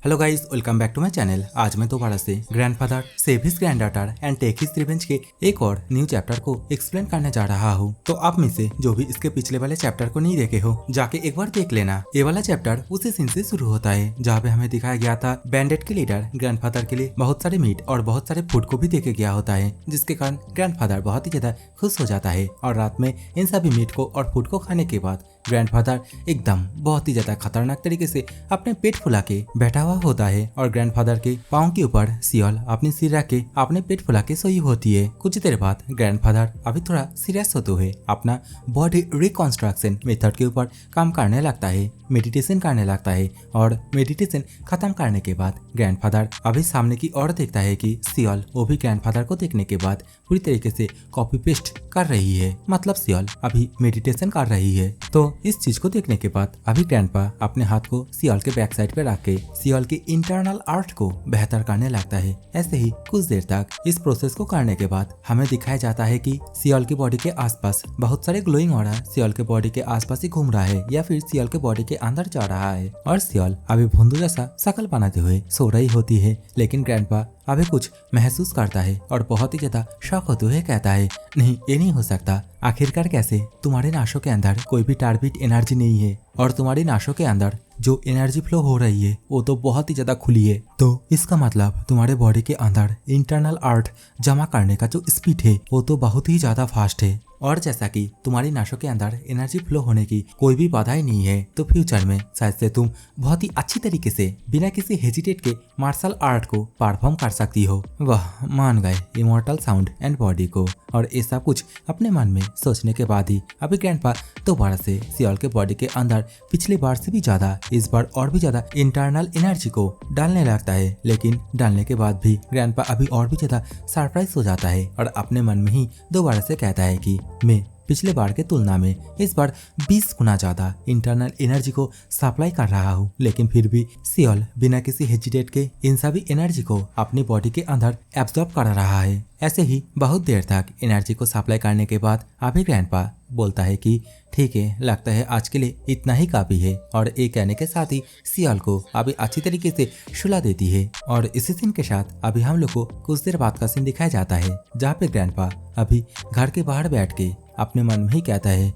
Hello guys, welcome back to my channel. आज मैं दोबारा से grandfather save his granddaughter and take his revenge के एक और न्यू चैप्टर को एक्सप्लेन करने जा रहा हूँ। तो आप में से जो भी इसके पिछले वाले चैप्टर को नहीं देखे हो, जाके एक बार देख लेना। ये वाला चैप्टर उसी सीन से शुरू होता है जहाँ पे हमें दिखाया गया था बैंडेट के लीडर ग्रैंडफादर के लिए बहुत सारे मीट और बहुत सारे फूड को भी देके गया होता है, जिसके कारण ग्रैंडफादर बहुत ही ज्यादा खुश हो जाता है। और रात में इन सभी मीट को और फूड को खाने के बाद ग्रैंडफादर एकदम बहुत ही ज्यादा खतरनाक तरीके से अपने पेट फुला के बैठा हुआ होता है और ग्रैंडफादर के पाँव के ऊपर सियल अपनी सिर रख के अपने पेट फुला के सोई होती है। कुछ देर बाद ग्रैंडफादर अभी थोड़ा सीरियस होते हुए अपना बॉडी रिकंस्ट्रक्शन मेथड के ऊपर काम करने लगता है, मेडिटेशन करने लगता है। और मेडिटेशन खत्म करने के बाद ग्रैंडफादर अभी सामने की ओर देखता है कि सियल वो भी ग्रैंडफादर को देखने के बाद पूरी तरीके से कॉपी पेस्ट कर रही है, मतलब सियल अभी मेडिटेशन कर रही है। तो इस चीज को देखने के बाद अभी ग्रैंडपा अपने हाथ को सियल के बैक साइड पे रख के सियल के इंटरनल आर्ट को बेहतर करने लगता है। ऐसे ही कुछ देर तक इस प्रोसेस को करने के बाद हमें दिखाया जाता है कि सियल की बॉडी के आसपास बहुत सारे ग्लोइंग ऑरा सियल के बॉडी के आसपास ही घूम रहा है या फिर सियल के बॉडी के अंदर जा रहा है। और सियल अभी भोंदू जैसा शकल बनाते हुए सो रही होती है, लेकिन ग्रैंडपा अभी कुछ महसूस करता है और बहुत ही ज्यादा शौक होते हुए कहता है, नहीं ये नहीं हो सकता। आखिरकार कैसे? तुम्हारे नाशों के अंदर कोई भी टारबिट एनर्जी नहीं है और तुम्हारी नाशों के अंदर जो एनर्जी फ्लो हो रही है वो तो बहुत ही ज्यादा खुली है। तो इसका मतलब तुम्हारे बॉडी के अंदर इंटरनल आर्ट जमा करने का जो स्पीड है वो तो बहुत ही ज्यादा फास्ट है। और जैसा कि तुम्हारी नाशों के अंदर एनर्जी फ्लो होने की कोई भी बाधा ही नहीं है, तो फ्यूचर में शायद से तुम बहुत ही अच्छी तरीके से बिना किसी हेजिटेट के मार्शल आर्ट को परफॉर्म कर सकती हो। वाह, मान गए इमॉर्टल साउंड एंड बॉडी को। और ऐसा कुछ अपने मन में सोचने के बाद ही अभी ग्रैंडपा दोबारा से सियल के बॉडी के अंदर पिछली बार से भी ज्यादा, इस बार और भी ज्यादा इंटरनल एनर्जी को डालने लगता है। लेकिन डालने के बाद भी ग्रैंडपा अभी और भी ज्यादा सरप्राइज हो जाता है और अपने मन में ही दोबारा से कहता है कि मैं पिछले बार के तुलना में इस बार 20 गुना ज्यादा इंटरनल एनर्जी को सप्लाई कर रहा हूँ। लेकिन फिर भी सियल बिना किसी हेजिटेट के इन सभी एनर्जी को अपनी बॉडी के अंदर एब्जॉर्ब कर रहा है। ऐसे ही बहुत देर तक एनर्जी को सप्लाई करने के बाद अभी ग्रैंडपा बोलता है कि ठीक है, लगता है आज के लिए इतना ही काफी है। और ये कहने के साथ ही सियल को अभी अच्छी तरीके से सुला देती है। और इसी सीन के साथ अभी हम लोग को कुछ देर बाद का सीन दिखाया जाता है जहाँ पे ग्रैंडपा अभी घर के बाहर बैठ के अपने मन में ही कहता है,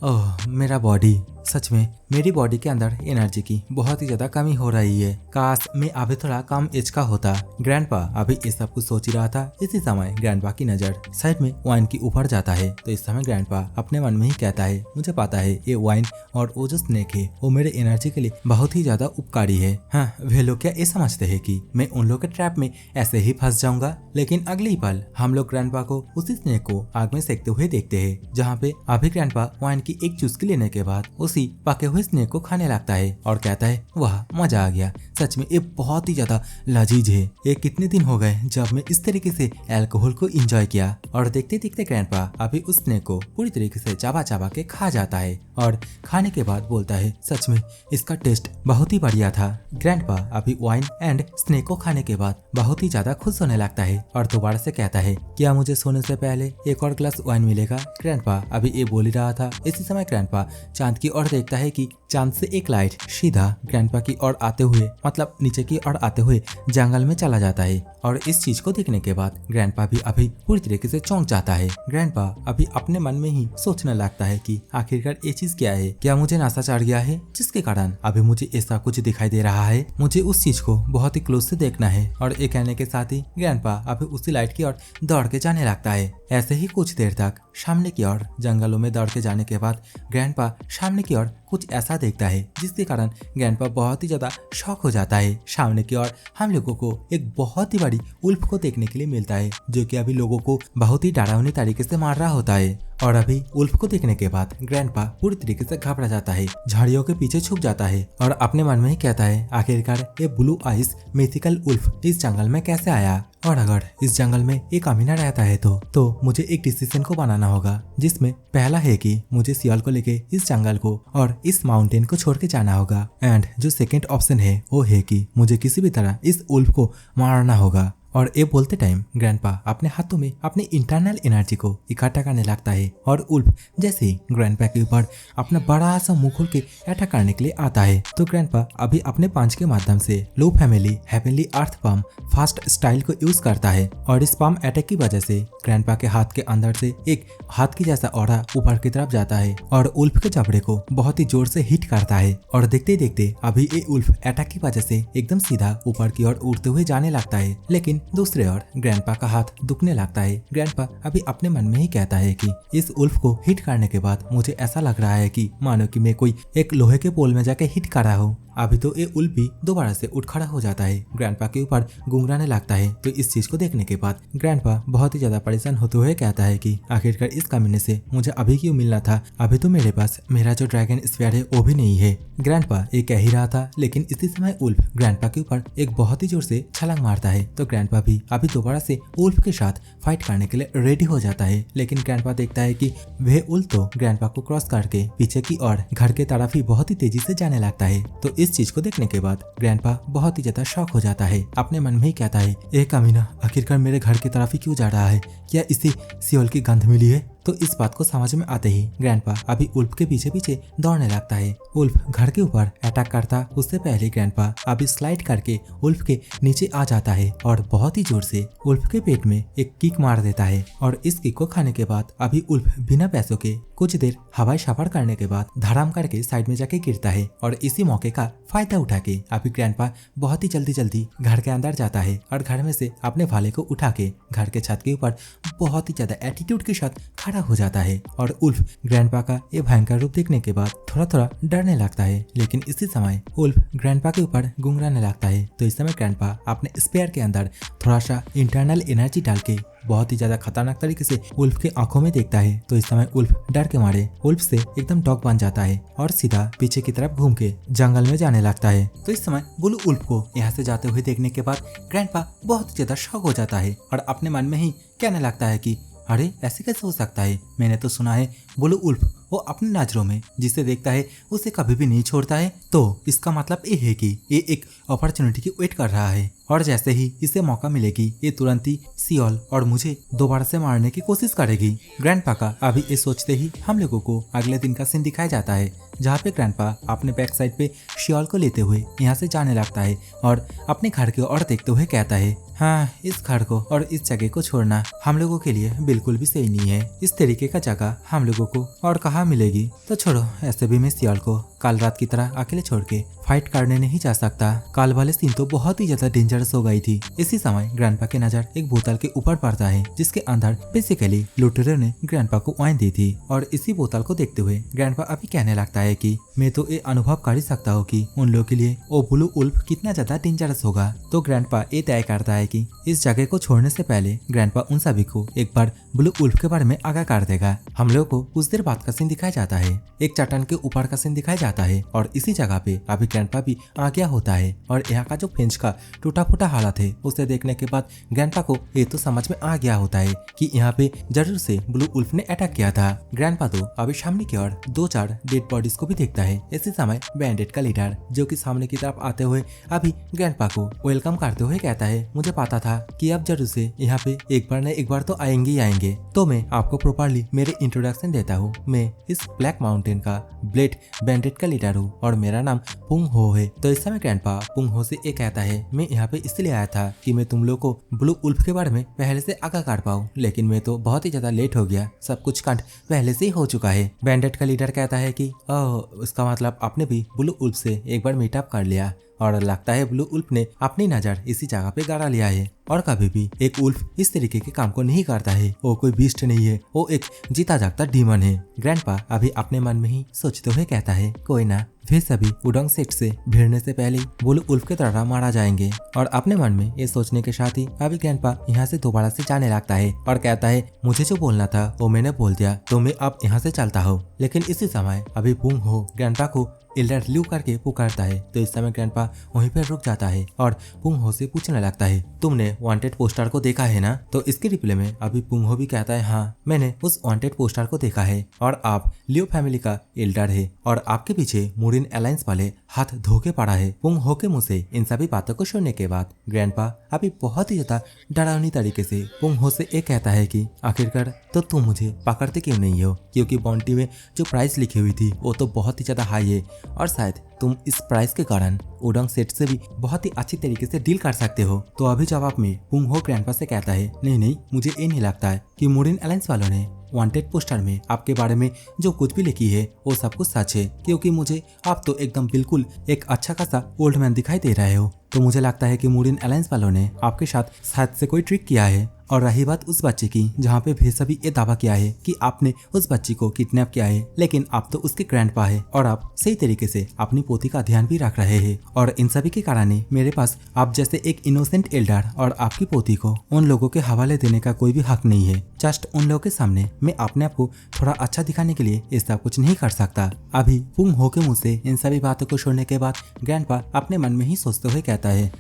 ओह मेरा बॉडी, सच में मेरी बॉडी के अंदर एनर्जी की बहुत ही ज्यादा कमी हो रही है। काश मैं अभी थोड़ा कम एज का होता। ग्रैंडपा अभी इस सब कुछ सोच ही रहा था। इसी समय ग्रैंडपा की नजर साइड में वाइन की ऊपर जाता है। तो इस समय ग्रैंडपा अपने मन में ही कहता है, मुझे पता है ये वाइन और वो जो स्नेक है वो मेरे एनर्जी के लिए बहुत ही ज्यादा उपकारी है। हाँ, वे लोग क्या ये समझते है कि मैं उन लोग के ट्रैप में ऐसे ही फंस जाऊंगा? लेकिन अगले ही पल हम लोग ग्रैंडपा को उसी स्नेक को आग में सेकते हुए देखते हैं, जहाँ पे अभी ग्रैंडपा वाइन की एक चुस्की लेने के बाद उसी पके हुए स्नेक को खाने लगता है और कहता है, वाह मजा आ गया, सच में ये बहुत ही ज्यादा लजीज है। ये कितने दिन हो गए जब मैं इस तरीके से अल्कोहल को एंजॉय किया। और देखते देखते ग्रैंडपा अभी उस स्नेक को पूरी तरीके से चाबा चाबा के खा जाता है और खाने के बाद बोलता है, सच में इसका टेस्ट बहुत ही बढ़िया था। ग्रैंडपा अभी वाइन एंड स्नेक को खाने के बाद बहुत ही ज्यादा खुश होने लगता है और दोबारा से कहता है, क्या मुझे सोने से पहले एक और ग्लास वाइन मिलेगा? ग्रैंडपा अभी ये बोल ही रहा था। इसी समय ग्रैंडपा चांद की ओर देखता है कि चांद से एक लाइट सीधा ग्रैंडपा की ओर आते हुए, मतलब नीचे की ओर आते हुए जंगल में चला जाता है। और इस चीज को देखने के बाद ग्रैंडपा भी अभी पूरी तरीके से चौंक जाता है। ग्रैंडपा अभी अपने मन में ही सोचने लगता है कि आखिरकार ये चीज क्या है? क्या मुझे नशा चढ़ गया है जिसके कारण अभी मुझे ऐसा कुछ दिखाई दे रहा है? मुझे उस चीज को बहुत ही क्लोज से देखना है। और ये कहने के साथ ही ग्रैंडपा अभी उसी लाइट की ओर दौड़ के जाने लगता है। ऐसे ही कुछ देर तक सामने की ओर जंगलों में दौड़ के जाने के बाद ग्रैंडपा सामने की ओर कुछ ऐसा देखता है जिसके कारण ग्रैंडपा बहुत ही ज्यादा शॉक हो जाता है। सामने की ओर हम लोगों को एक बहुत ही बड़ी उल्फ को देखने के लिए मिलता है, जो कि अभी लोगों को बहुत ही डरावनी तरीके से मार रहा होता है। और अभी उल्फ को देखने के बाद ग्रैंडपा पूरी तरीके से घबरा जाता है, झाड़ियों के पीछे छुप जाता है और अपने मन में ही कहता है, आखिरकार ये ब्लू आइस मिथिकल उल्फ इस जंगल में कैसे आया? और अगर इस जंगल में एक अमीना रहता है तो मुझे एक डिसीजन को बनाना होगा, जिसमें पहला है कि मुझे सियल को लेके इस जंगल को और इस माउंटेन को छोड़ के जाना होगा। एंड जो सेकंड ऑप्शन है वो है कि मुझे किसी भी तरह इस उल्फ को मारना होगा। और ये बोलते टाइम ग्रैंडपा अपने हाथों में अपनी इंटरनल एनर्जी को इकट्ठा करने लगता है और उल्फ जैसे ही ग्रैंडपा के ऊपर अपना बड़ा सा मुंह खोल के अटैक करने के लिए आता है तो ग्रैंडपा अभी अपने पंच के माध्यम से लो फैमिली हेवनली अर्थ पम फास्ट स्टाइल को यूज करता है और इस पम अटैक की वजह से ग्रैंडपा के हाथ के अंदर से एक हाथ की जैसा ऑरा ऊपर की तरफ जाता है और उल्फ के जबड़े को बहुत ही जोर से हिट करता है और देखते देखते अभी ये उल्फ अटैक की वजह से एकदम सीधा ऊपर की ओर उड़ते हुए जाने लगता है। लेकिन दूसरे ओर ग्रैंडपा का हाथ दुखने लगता है। ग्रैंडपा अभी अपने मन में ही कहता है कि इस उल्फ को हिट करने के बाद मुझे ऐसा लग रहा है कि मानो कि मैं कोई एक लोहे के पोल में जाके हिट कर रहा हूँ। अभी तो ये उल्फ भी दोबारा से उठ खड़ा हो जाता है, ग्रैंडपा के ऊपर गुंगराने लगता है। तो इस चीज को देखने के बाद ग्रैंडपा बहुत ही ज्यादा परेशान होते हुए कहता है कि आखिरकार इस कमीने से मुझे अभी क्यों मिलना था, अभी तो मेरे पास मेरा जो ड्रैगन स्फीयर है वो भी नहीं है। ग्रैंडपा ये कह ही रहा था, लेकिन इसी समय उल्फ ग्रैंडपा के ऊपर एक बहुत ही जोर से छलांग मारता है। तो ग्रैंडपा भी अभी दोबारा से उल्फ के साथ फाइट करने के लिए रेडी हो जाता है। लेकिन ग्रैंडपा देखता है कि वह उल्फ तो ग्रैंडपा को क्रॉस करके पीछे की ओर घर के तरफ ही बहुत ही तेजी से जाने लगता है। तो इस चीज को देखने के बाद ग्रैंडपा बहुत ही ज्यादा शॉक हो जाता है। अपने मन में ही कहता है, ये कमीना आखिरकार मेरे घर की तरफ ही क्यों जा रहा है, क्या इसे सियोल की गंध मिली है? तो इस बात को समझ में आते ही ग्रैंडपा अभी उल्फ के पीछे पीछे दौड़ने लगता है। उल्फ घर के ऊपर अटैक करता उससे पहले ग्रैंडपा अभी स्लाइड करके उल्फ के नीचे आ जाता है और बहुत ही जोर से उल्फ के पेट में एक किक मार देता है। और इस किक को खाने के बाद अभी उल्फ बिना पैसों के कुछ देर हवाई सफर करने के बाद धड़ाम करके साइड में जाके गिरता है। और इसी मौके का फायदा उठा के अभी ग्रैंडपा बहुत ही जल्दी घर के अंदर जाता है और घर में से अपने भाले को उठा के घर के छत के ऊपर बहुत ही ज्यादा एटीट्यूड के साथ खड़ा हो जाता है। और उल्फ ग्रैंडपा का ये भयंकर रूप देखने के बाद थोड़ा थोड़ा डरने लगता है। लेकिन इसी समय उल्फ ग्रैंडपा के ऊपर गुंगराने लगता है। तो इस समय ग्रैंडपा अपने स्पेयर के अंदर थोड़ा सा इंटरनल एनर्जी डाल के बहुत ही ज्यादा खतरनाक तरीके से उल्फ के आंखों में देखता है। तो इस समय उल्फ डर के मारे उल्फ से एकदम डॉग बन जाता है और सीधा पीछे की तरफ घूम के जंगल में जाने लगता है। तो इस समय ब्लू उल्फ को यहाँ से जाते हुए देखने के बाद ग्रैंडपा बहुत ज्यादा शॉक हो जाता है और अपने मन में ही कहने लगता है कि अरे ऐसे कैसे हो सकता है, मैंने तो सुना है ब्लू उल्फ वो अपनी नजरों में जिसे देखता है उसे कभी भी नहीं छोड़ता है। तो इसका मतलब ये है कि ये एक अपॉर्चुनिटी की वेट कर रहा है और जैसे ही इसे मौका मिलेगी ये तुरंत ही सियोल और मुझे दोबारा से मारने की कोशिश करेगी। ग्रैंडपा का अभी ये सोचते ही हम लोगों को अगले दिन का सीन दिखाया जाता है, जहाँ पे ग्रैंडपा अपने बैक साइड पे सियोल को लेते हुए यहाँ से जाने लगता है और अपने घर की ओर देखते हुए कहता है, हाँ इस घर को और इस जगह को छोड़ना हम लोगों के लिए बिल्कुल भी सही नहीं है। इस तरीके का जगह हम लोगों को और कहाँ मिलेगी। तो छोड़ो, ऐसे भी मैं सियोल को कल रात की तरह अकेले छोड़ के फाइट करने नहीं जा सकता। कल वाले सीन तो बहुत ही ज्यादा डेंजरस हो गई थी। इसी समय ग्रैंडपा की नजर एक बोतल के ऊपर पड़ता है जिसके अंदर बेसिकली लुटेरो ने ग्रैंडपा को वाइन दी थी। और इसी बोतल को देखते हुए ग्रैंडपा अभी कहने लगता है कि मैं तो ये अनुभव कर ही सकता हूँ कि उन लोगों के लिए वो ब्लू उल्फ कितना ज्यादा डेंजरस होगा। तो ग्रैंडपा ये तय करता है कि इस जगह को छोड़ने से पहले ग्रैंडपा उन सभी को एक बार ब्लू उल्फ के बारे में आगाह कर देगा। हम लोग को कुछ देर बाद का सीन दिखाया जाता है, एक चट्टान के ऊपर का सीन दिखाया जाता है और इसी जगह पे अभी ग्रैंडपा भी आ गया होता है। और यहाँ का जो फेंच का टूटा फूटा हालत है उसे देखने के बाद ग्रैंडपा को ये तो समझ में आ गया होता है कि यहाँ पे जरूर से ब्लू उल्फ ने अटैक किया था। ग्रैंडपा तो अभी सामने की ओर 2-4 डेड बॉडीज को भी देखता है। इसी समय बैंडेड का लीडर जो कि सामने की तरफ आते हुए अभी ग्रैंडपा को वेलकम करते हुए कहता है, मुझे पता था कि आप जरूर से यहाँ पे एक बार न एक बार तो आएंगे ही आएंगे, तो मैं आपको प्रॉपरली मेरे इंट्रोडक्शन देता हूँ। मैं इस ब्लैक माउंटेन का ब्लेड बैंडेड का लीडर हूँ और मेरा नाम पुंग हो है। तो इस समय ग्रैंडपा पुंग हो से ये कहता है, मैं यहाँ पे इसलिए आया था कि मैं तुम लोग को ब्लू उल्फ के बारे में पहले से आगाह कर पाऊँ, लेकिन मैं तो बहुत ही ज्यादा लेट हो गया, सब कुछ कांड पहले से ही हो चुका है। बैंडेड का लीडर कहता है कि ओह, इसका मतलब आपने भी ब्लू उल्फ से एक बार मीटअप कर लिया और लगता है ब्लू उल्फ ने अपनी नजर इसी जगह पे गाड़ा लिया है। और कभी भी एक उल्फ इस तरीके के काम को नहीं करता है, वो कोई बीस्ट नहीं है, वो एक जीता जागता डीमन है। ग्रैंडपा अभी अपने मन में ही सोचते हुए कहता है, कोई ना, वे सभी उडोंग सेट से भिड़ने से पहले ब्लू उल्फ के तरह मारा जाएंगे। और अपने मन में ये सोचने के साथ ही अभी ग्रैंडपा यहाँ से दोबारा से जाने लगता है और कहता है, मुझे जो बोलना था वो मैंने बोल दिया, तो मैं अब यहाँ से चलता हूँ। लेकिन इसी समय अभी पुंग हो ग्रैंडपा को एल्डर ल्यू करके पुकारता है। तो इस समय ग्रैंडपा वहीं पर रुक जाता है और पुंग हो से पूछने लगता है, तुमने वांटेड पोस्टर को देखा है ना? तो इसके रिप्लाई में अभी पुंग हो भी कहता है, हाँ मैंने उस वांटेड पोस्टर को देखा है और आप लियो फैमिली का एल्डर है और आपके पीछे मुरिन अलायंस वाले हाथ धो के पड़ा है। पुंग हो के मुंह से इन सभी बातों को सुनने के बाद ग्रैंडपा अभी बहुत ही ज्यादा डरावनी तरीके से पुंग हो से ये कहता है कि आखिरकार तो तुम मुझे पकड़ते क्यों नहीं हो, क्योंकि बाउंटी में जो प्राइस लिखी हुई थी वो तो बहुत ही ज्यादा हाई है और शायद तुम इस प्राइस के कारण उडोंग सेट से भी बहुत ही अच्छी तरीके से डील कर सकते हो। तो अभी जवाब में पुंग हो ग्रैंडपा से कहता है नहीं, मुझे ये नहीं लगता है कि मुरिन अलायंस वालों ने वांटेड पोस्टर में आपके बारे में जो कुछ भी लिखी है वो सब कुछ सच है, क्योंकि मुझे आप तो एकदम बिल्कुल एक अच्छा खासा ओल्ड मैन दिखाई दे रहे हो। तो मुझे लगता है कि मुरिन अलायंस वालों ने आपके साथ शायद से कोई ट्रिक किया है। और रही बात उस बच्चे की जहाँ पे भेसा भी ये दावा किया है कि आपने उस बच्ची को किडनैप किया है, लेकिन आप तो उसके ग्रैंडपा है और आप सही तरीके से अपनी पोती का ध्यान भी रख रहे हैं। और इन सभी के कारण मेरे पास आप जैसे एक इनोसेंट एल्डर और आपकी पोती को उन लोगों के हवाले देने का कोई भी हक नहीं है। जस्ट उन लोगों के सामने मैं अपने आप को थोड़ा अच्छा दिखाने के लिए ऐसा कुछ नहीं कर सकता। अभी पुंग हो के मुंह से इन सभी बातों को सुनने के बाद ग्रैंडपा अपने मन में ही सोचते हुए कहता है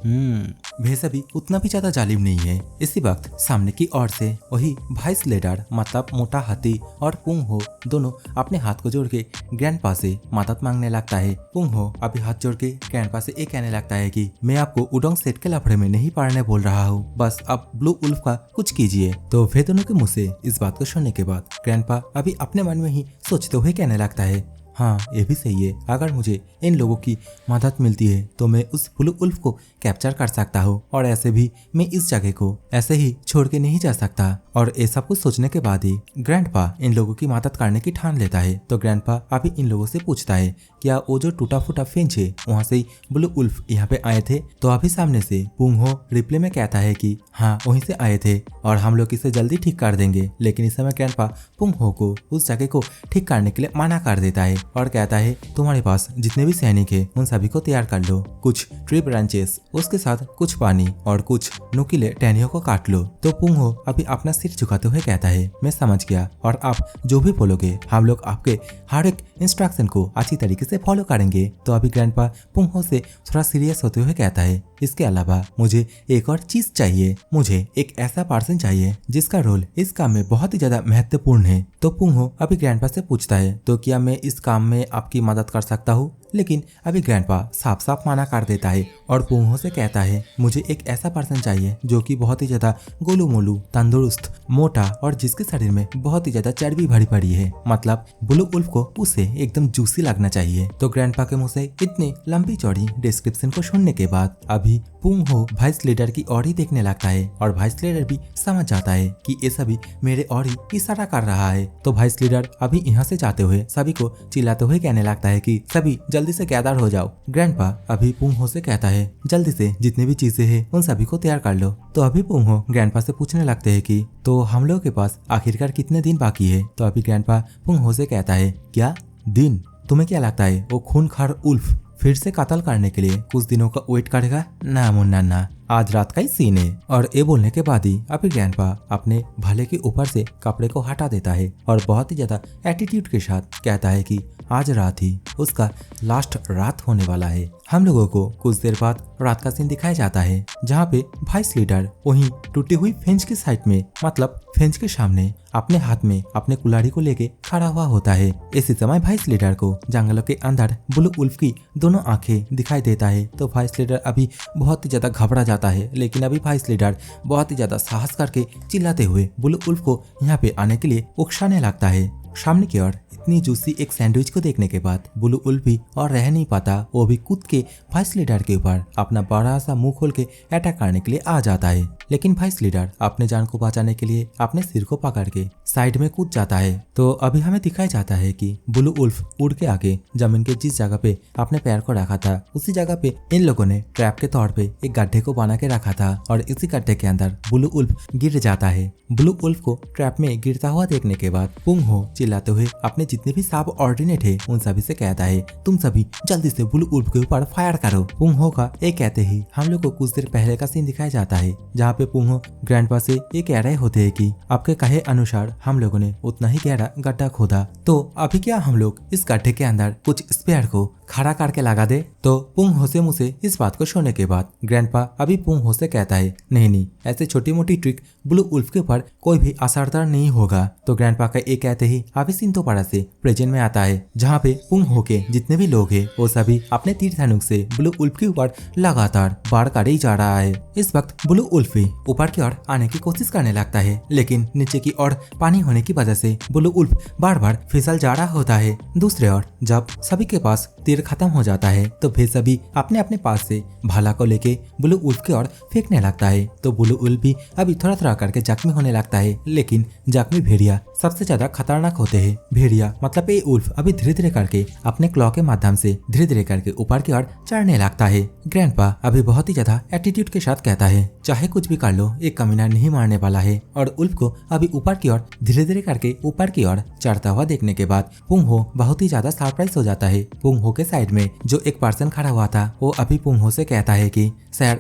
भेसा भी उतना भी ज्यादा जालिम नहीं है। इसी वक्त सामने की ओर से वही वाइस लीडर मतलब मोटा हाथी और पुंग हो दोनों अपने हाथ को जोड़ के ग्रैंडपा से मदद मांगने लगता है। पुंग हो अभी हाथ जोड़ के ग्रैंडपा से ये कहने लगता है कि मैं आपको उडोंग सेट के लफड़े में नहीं पड़ने बोल रहा हूँ, बस आप ब्लू उल्फ का कुछ कीजिए। तो वे दोनों के मुँह से इस बात को सुनने के बाद ग्रैंडपा अभी अपने मन में ही सोचते हुए कहने लगता है हाँ ये भी सही है, अगर मुझे इन लोगों की मदद मिलती है तो मैं उस ब्लू उल्फ को कैप्चर कर सकता हूँ और ऐसे भी मैं इस जगह को ऐसे ही छोड़ के नहीं जा सकता। और ये सब कुछ सोचने के बाद ही ग्रैंडपा इन लोगों की मदद करने की ठान लेता है। तो ग्रैंडपा अभी इन लोगों से पूछता है क्या वो जो टूटा फूटा फेंच है वहाँ से ब्लू उल्फ यहाँ पे आए थे। तो अभी सामने से पुंग हो रिप्ले में कहता है कि हाँ वहीं से आए थे और हम लोग इसे जल्दी ठीक कर देंगे। लेकिन इस समय ग्रैंडपा पुंग हो को उस जगह को ठीक करने के लिए मना कर देता है और कहता है तुम्हारे पास जितने भी सैनिक है उन सभी को तैयार कर लो, कुछ ट्री ब्रांचेस, उसके साथ कुछ पानी और कुछ नुकीले टहनियों को काट लो। तो पुंग हो अभी अपना सिर झुकाते हुए कहता है मैं समझ गया और आप जो भी बोलोगे हम लोग आपके हर एक इंस्ट्रक्शन को अच्छी तरीके से फॉलो करेंगे। तो अभी ग्रैंडपा पुंग हो से थोड़ा सीरियस होते हुए कहता है इसके अलावा मुझे एक और चीज चाहिए, मुझे एक ऐसा पर्सन चाहिए जिसका रोल इस काम में बहुत ही ज्यादा महत्वपूर्ण है। तो पुंग हो अभी ग्रैंडपा से पूछता है तो क्या मैं इस काम में आपकी मदद कर सकता हूँ। लेकिन अभी ग्रैंडपा साफ साफ मना कर देता है और पुंग हो से कहता है मुझे एक ऐसा पर्सन चाहिए जो कि बहुत ही ज्यादा गोलू मोलू, तंदुरुस्त, मोटा और जिसके शरीर में बहुत ही ज्यादा चर्बी भरी पड़ी है, मतलब ब्लू उल्फ को उसे एकदम जूसी लगना चाहिए। तो ग्रैंडपा के मुंह से इतनी लंबी चौड़ी डिस्क्रिप्शन को सुनने के बाद अभी पुंग हो वाइस लीडर की ओर ही देखने लगता है और वाइस लीडर भी समझ जाता है कि ये सभी मेरे ओर ही इशारा कर रहा है। तो वाइस लीडर अभी यहाँ से जाते हुए सभी को चिल्लाते हुए कहने लगता है कि सभी जल्दी से गैदर हो जाओ। ग्रैंडपा अभी पुंग हो से कहता है जल्दी से जितनी भी चीजें हैं उन सभी को तैयार कर लो। तो अभी पुंग हो ग्रैंडपा से पूछने लगते हैं कि तो हम लोगों के पास आखिरकार कितने दिन बाकी है। तो अभी ग्रैंडपा पुंग हो से कहता है क्या दिन, तुम्हें क्या लगता है वो खूनखार उल्फ फिर से कत्ल करने के लिए कुछ दिनों का वेट करेगा? ना मुन्ना ना, आज रात का ही सीन है। और ये बोलने के बाद ही अभी ग्रैंडपा अपने भाले के ऊपर से कपड़े को हटा देता है और बहुत ही ज्यादा एटीट्यूड के साथ कहता है कि आज रात ही उसका लास्ट रात होने वाला है। हम लोगों को कुछ देर बाद रात का सीन दिखाया जाता है जहाँ पे वाइस लीडर वहीं टूटी हुई फेंच के साइड में मतलब फेंच के सामने अपने हाथ में अपने कुल्हाड़ी को लेके खड़ा हुआ होता है। इसी समय वाइस लीडर को जंगलों के अंदर ब्लू उल्फ की दोनों आंखें दिखाई देता है। तो वाइस लीडर अभी बहुत ही ज्यादा घबरा जाता है, लेकिन अभी वाइस लीडर बहुत ही ज्यादा साहस करके चिल्लाते हुए ब्लू उल्फ को यहाँ पे आने के लिए उकसाने लगता है। सामने की ओर इतनी जूसी एक सैंडविच को देखने के बाद ब्लू उल्फ भी और रह नहीं पाता, वो भी कूद के वाइस लीडर के ऊपर अपना बड़ा सा मुंह खोल के अटैक करने के लिए आ जाता है। लेकिन वाइस लीडर अपने जान को बचाने के लिए अपने सिर को पकड़ के साइड में कूद जाता है। तो अभी हमें दिखाया जाता है कि ब्लू उल्फ उड़ के आके जमीन के जिस जगह पे अपने पैर को रखा था उसी जगह पे इन लोगों ने ट्रैप के तौर पे एक गड्ढे को बना के रखा था और इसी गड्ढे के अंदर ब्लू उल्फ गिर जाता है। ब्लू उल्फ को ट्रैप में गिरता हुआ देखने के बाद पुंग हो चिल्लाते हुए अपने जितने भी सब ऑर्डिनेट है उन सभी से कहता है तुम सभी जल्दी से ब्लू उल्फ के ऊपर फायर करो। पुंग हो का ये कहते ही हम लोग को कुछ देर पहले का सीन दिखाया जाता है जहाँ पे पुंग हो ग्रैंडपा से ये कह रहे होते हैं कि आपके कहे अनुसार हम लोगों ने उतना ही गहरा गड्ढा खोदा, तो अभी क्या हम लोग इस गड्ढे के अंदर कुछ स्पेयर को खड़ा करके लगा दे। तो पुंग हो से मुँह से इस बात को सुनने के बाद ग्रैंडपा अभी पुंग हो से कहता है नहीं, ऐसे छोटी मोटी ट्रिक ब्लू उल्फ के ऊपर कोई भी असरदार नहीं होगा। तो ग्रैंडपा का ये कहते ही अभी सिंतो पाड़ा से प्रेजेंट में आता है, जहाँ पे पुंग हो के जितने भी लोग हैं वो सभी अपने तीर धनुक से ब्लू उल्फ के ऊपर लगातार वार कर ही जा रहा है। इस वक्त ब्लू उल्फ भी ऊपर की ओर आने की कोशिश करने लगता है, लेकिन नीचे की ओर पानी होने की वजह से ब्लू उल्फ बार बार फिसल जा रहा होता है। दूसरे ओर जब सभी के पास तीर खत्म हो जाता है तो फिर सभी अपने अपने पास से भाला को लेके ब्लू उल्फ की ओर फेंकने लगता है। तो ब्लू उल्फ भी अभी थोड़ा थोड़ा करके जख्मी होने लगता है, लेकिन जख्मी भेड़िया सबसे ज्यादा खतरनाक होते हैं। भेड़िया मतलब ये उल्फ अभी धीरे धीरे करके अपने क्लॉ के माध्यम से धीरे धीरे करके ऊपर की ओर चढ़ने लगता है। ग्रैंडपा अभी बहुत ही ज्यादा एटीट्यूड के साथ कहता है चाहे कुछ भी कर लो, एक कमीना नहीं मारने वाला है। और उल्फ को अभी ऊपर की ओर धीरे धीरे करके ऊपर की ओर चढ़ता हुआ देखने के बाद पुंग हो बहुत ही ज्यादा सरप्राइज हो जाता है। पुंग हो के साइड में जो एक पर्सन खड़ा हुआ था वो अभी पुंग हो से कहता है कि सर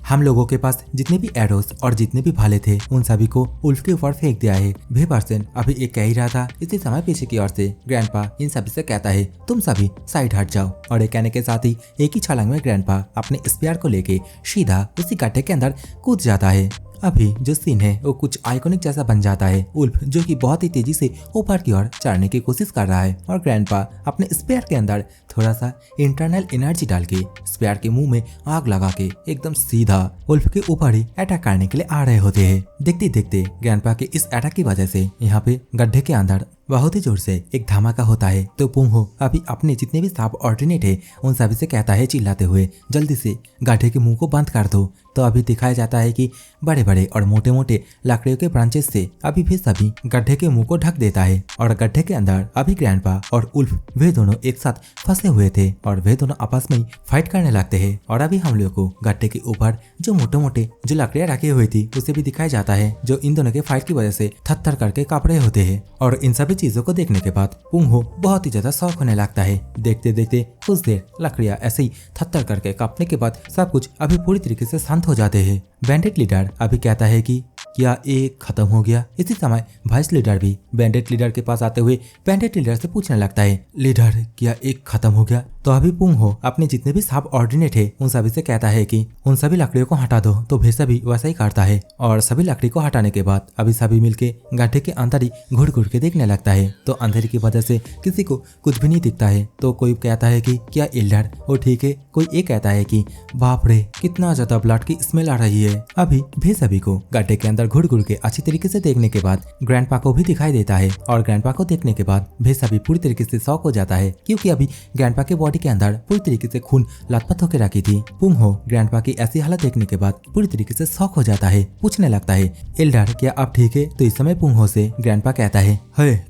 हम लोगों के पास जितने भी एरोस और जितने भी भाले थे उन सभी को उल्फ के ऊपर फेंक दिया है। वे पर्सन अभी एक कह ही रहा था। इसी समय पीछे की ओर से ग्रैंडपा इन सभी से कहता है तुम सभी साइड हट जाओ। और ये कहने के साथ ही एक ही छलांग में ग्रैंडपा अपने स्पेयर को लेके सीधा उसी गड्ढे के अंदर कूद जाता है। अभी जो सीन है वो कुछ आइकॉनिक जैसा बन जाता है। उल्फ जो कि बहुत ही तेजी से ऊपर की ओर चढ़ने की कोशिश कर रहा है और ग्रैंडपा अपने स्पेयर के अंदर थोड़ा सा इंटरनल एनर्जी डाल के स्पेयर के मुंह में आग लगा के एकदम सीधा उल्फ के ऊपर ही अटैक करने के लिए आ रहे होते हैं। देखते देखते ग्रैंडपा के इस अटैक की वजह से यहाँ पे गड्ढे के अंदर बहुत ही जोर से एक धमाका होता है। तो पुंग हो अभी अपने जितने भी सब ऑर्डिनेट है उन सभी से कहता है चिल्लाते हुए जल्दी से गड्ढे के मुंह को बंद कर दो। तो अभी दिखाया जाता है कि बड़े बड़े और मोटे मोटे लकड़ियों के ब्रांचेस से अभी भी सभी गड्ढे के मुंह को ढक देता है। और गड्ढे के अंदर अभी ग्रैंडपा और उल्फ वे दोनों एक साथ फंसे हुए थे और वे दोनों आपस में फाइट करने लगते हैं। और अभी हम लोग को गड्ढे के ऊपर जो मोटे मोटे जो लकड़ियां रखी हुई थी उसे भी दिखाया जाता है, जो इन दोनों के फाइट की वजह से थर-थर करके कांप रहे होते हैं। और इन सभी चीजों को देखने के बाद पुंग हो बहुत ही ज्यादा शौक होने लगता है। देखते देखते कुछ देर लकड़ियां ऐसे ही थर-थर करके कांपने के बाद सब कुछ अभी पूरी तरीके से शांत हो जाते हैं। बैंडेड लीडर अभी कहता है कि क्या एक खत्म हो गया। इसी समय वाइस लीडर भी बैंडेड लीडर के पास आते हुए बैंडेड लीडर से पूछने लगता है लीडर क्या एक खत्म हो गया। तो अभी पुंग हो अपने जितने भी सब ऑर्डिनेट है उन सभी से कहता है कि उन सभी लकड़ियों को हटा दो। तो वे सभी वैसा ही करता है और सभी लकड़ी को हटाने के बाद अभी सभी मिलके गड्ढे के अंदर ही घुड़ घुड़ के देखने लगता है। तो अंधेरे की वजह से किसी को कुछ भी नहीं दिखता है। तो कोई कहता है कि क्या एल्डर वो ठीक है, कोई ये कहता है कि बाप रे कितना ज्यादा ब्लड की स्मेल आ रही है। अभी वे सभी को गड्ढे के अंदर घुड़ घुड़ के अच्छी तरीके से देखने के बाद ग्रैंडपा को भी दिखाई देता है। और ग्रैंडपा को देखने के बाद वे सभी पूरी तरीके से शॉक हो जाता है, क्योंकि अभी ग्रैंडपा के बॉडी के अंदर पूरी तरीके से खून लथपथ होकर रखी थी। पुंग हो ग्रैंडपा की ऐसी हालत देखने के बाद पूरी तरीके से शॉक हो जाता है, पूछने लगता है एल्डर क्या आप ठीक है। तो इस समय पुंग हो से ग्रैंडपा कहता है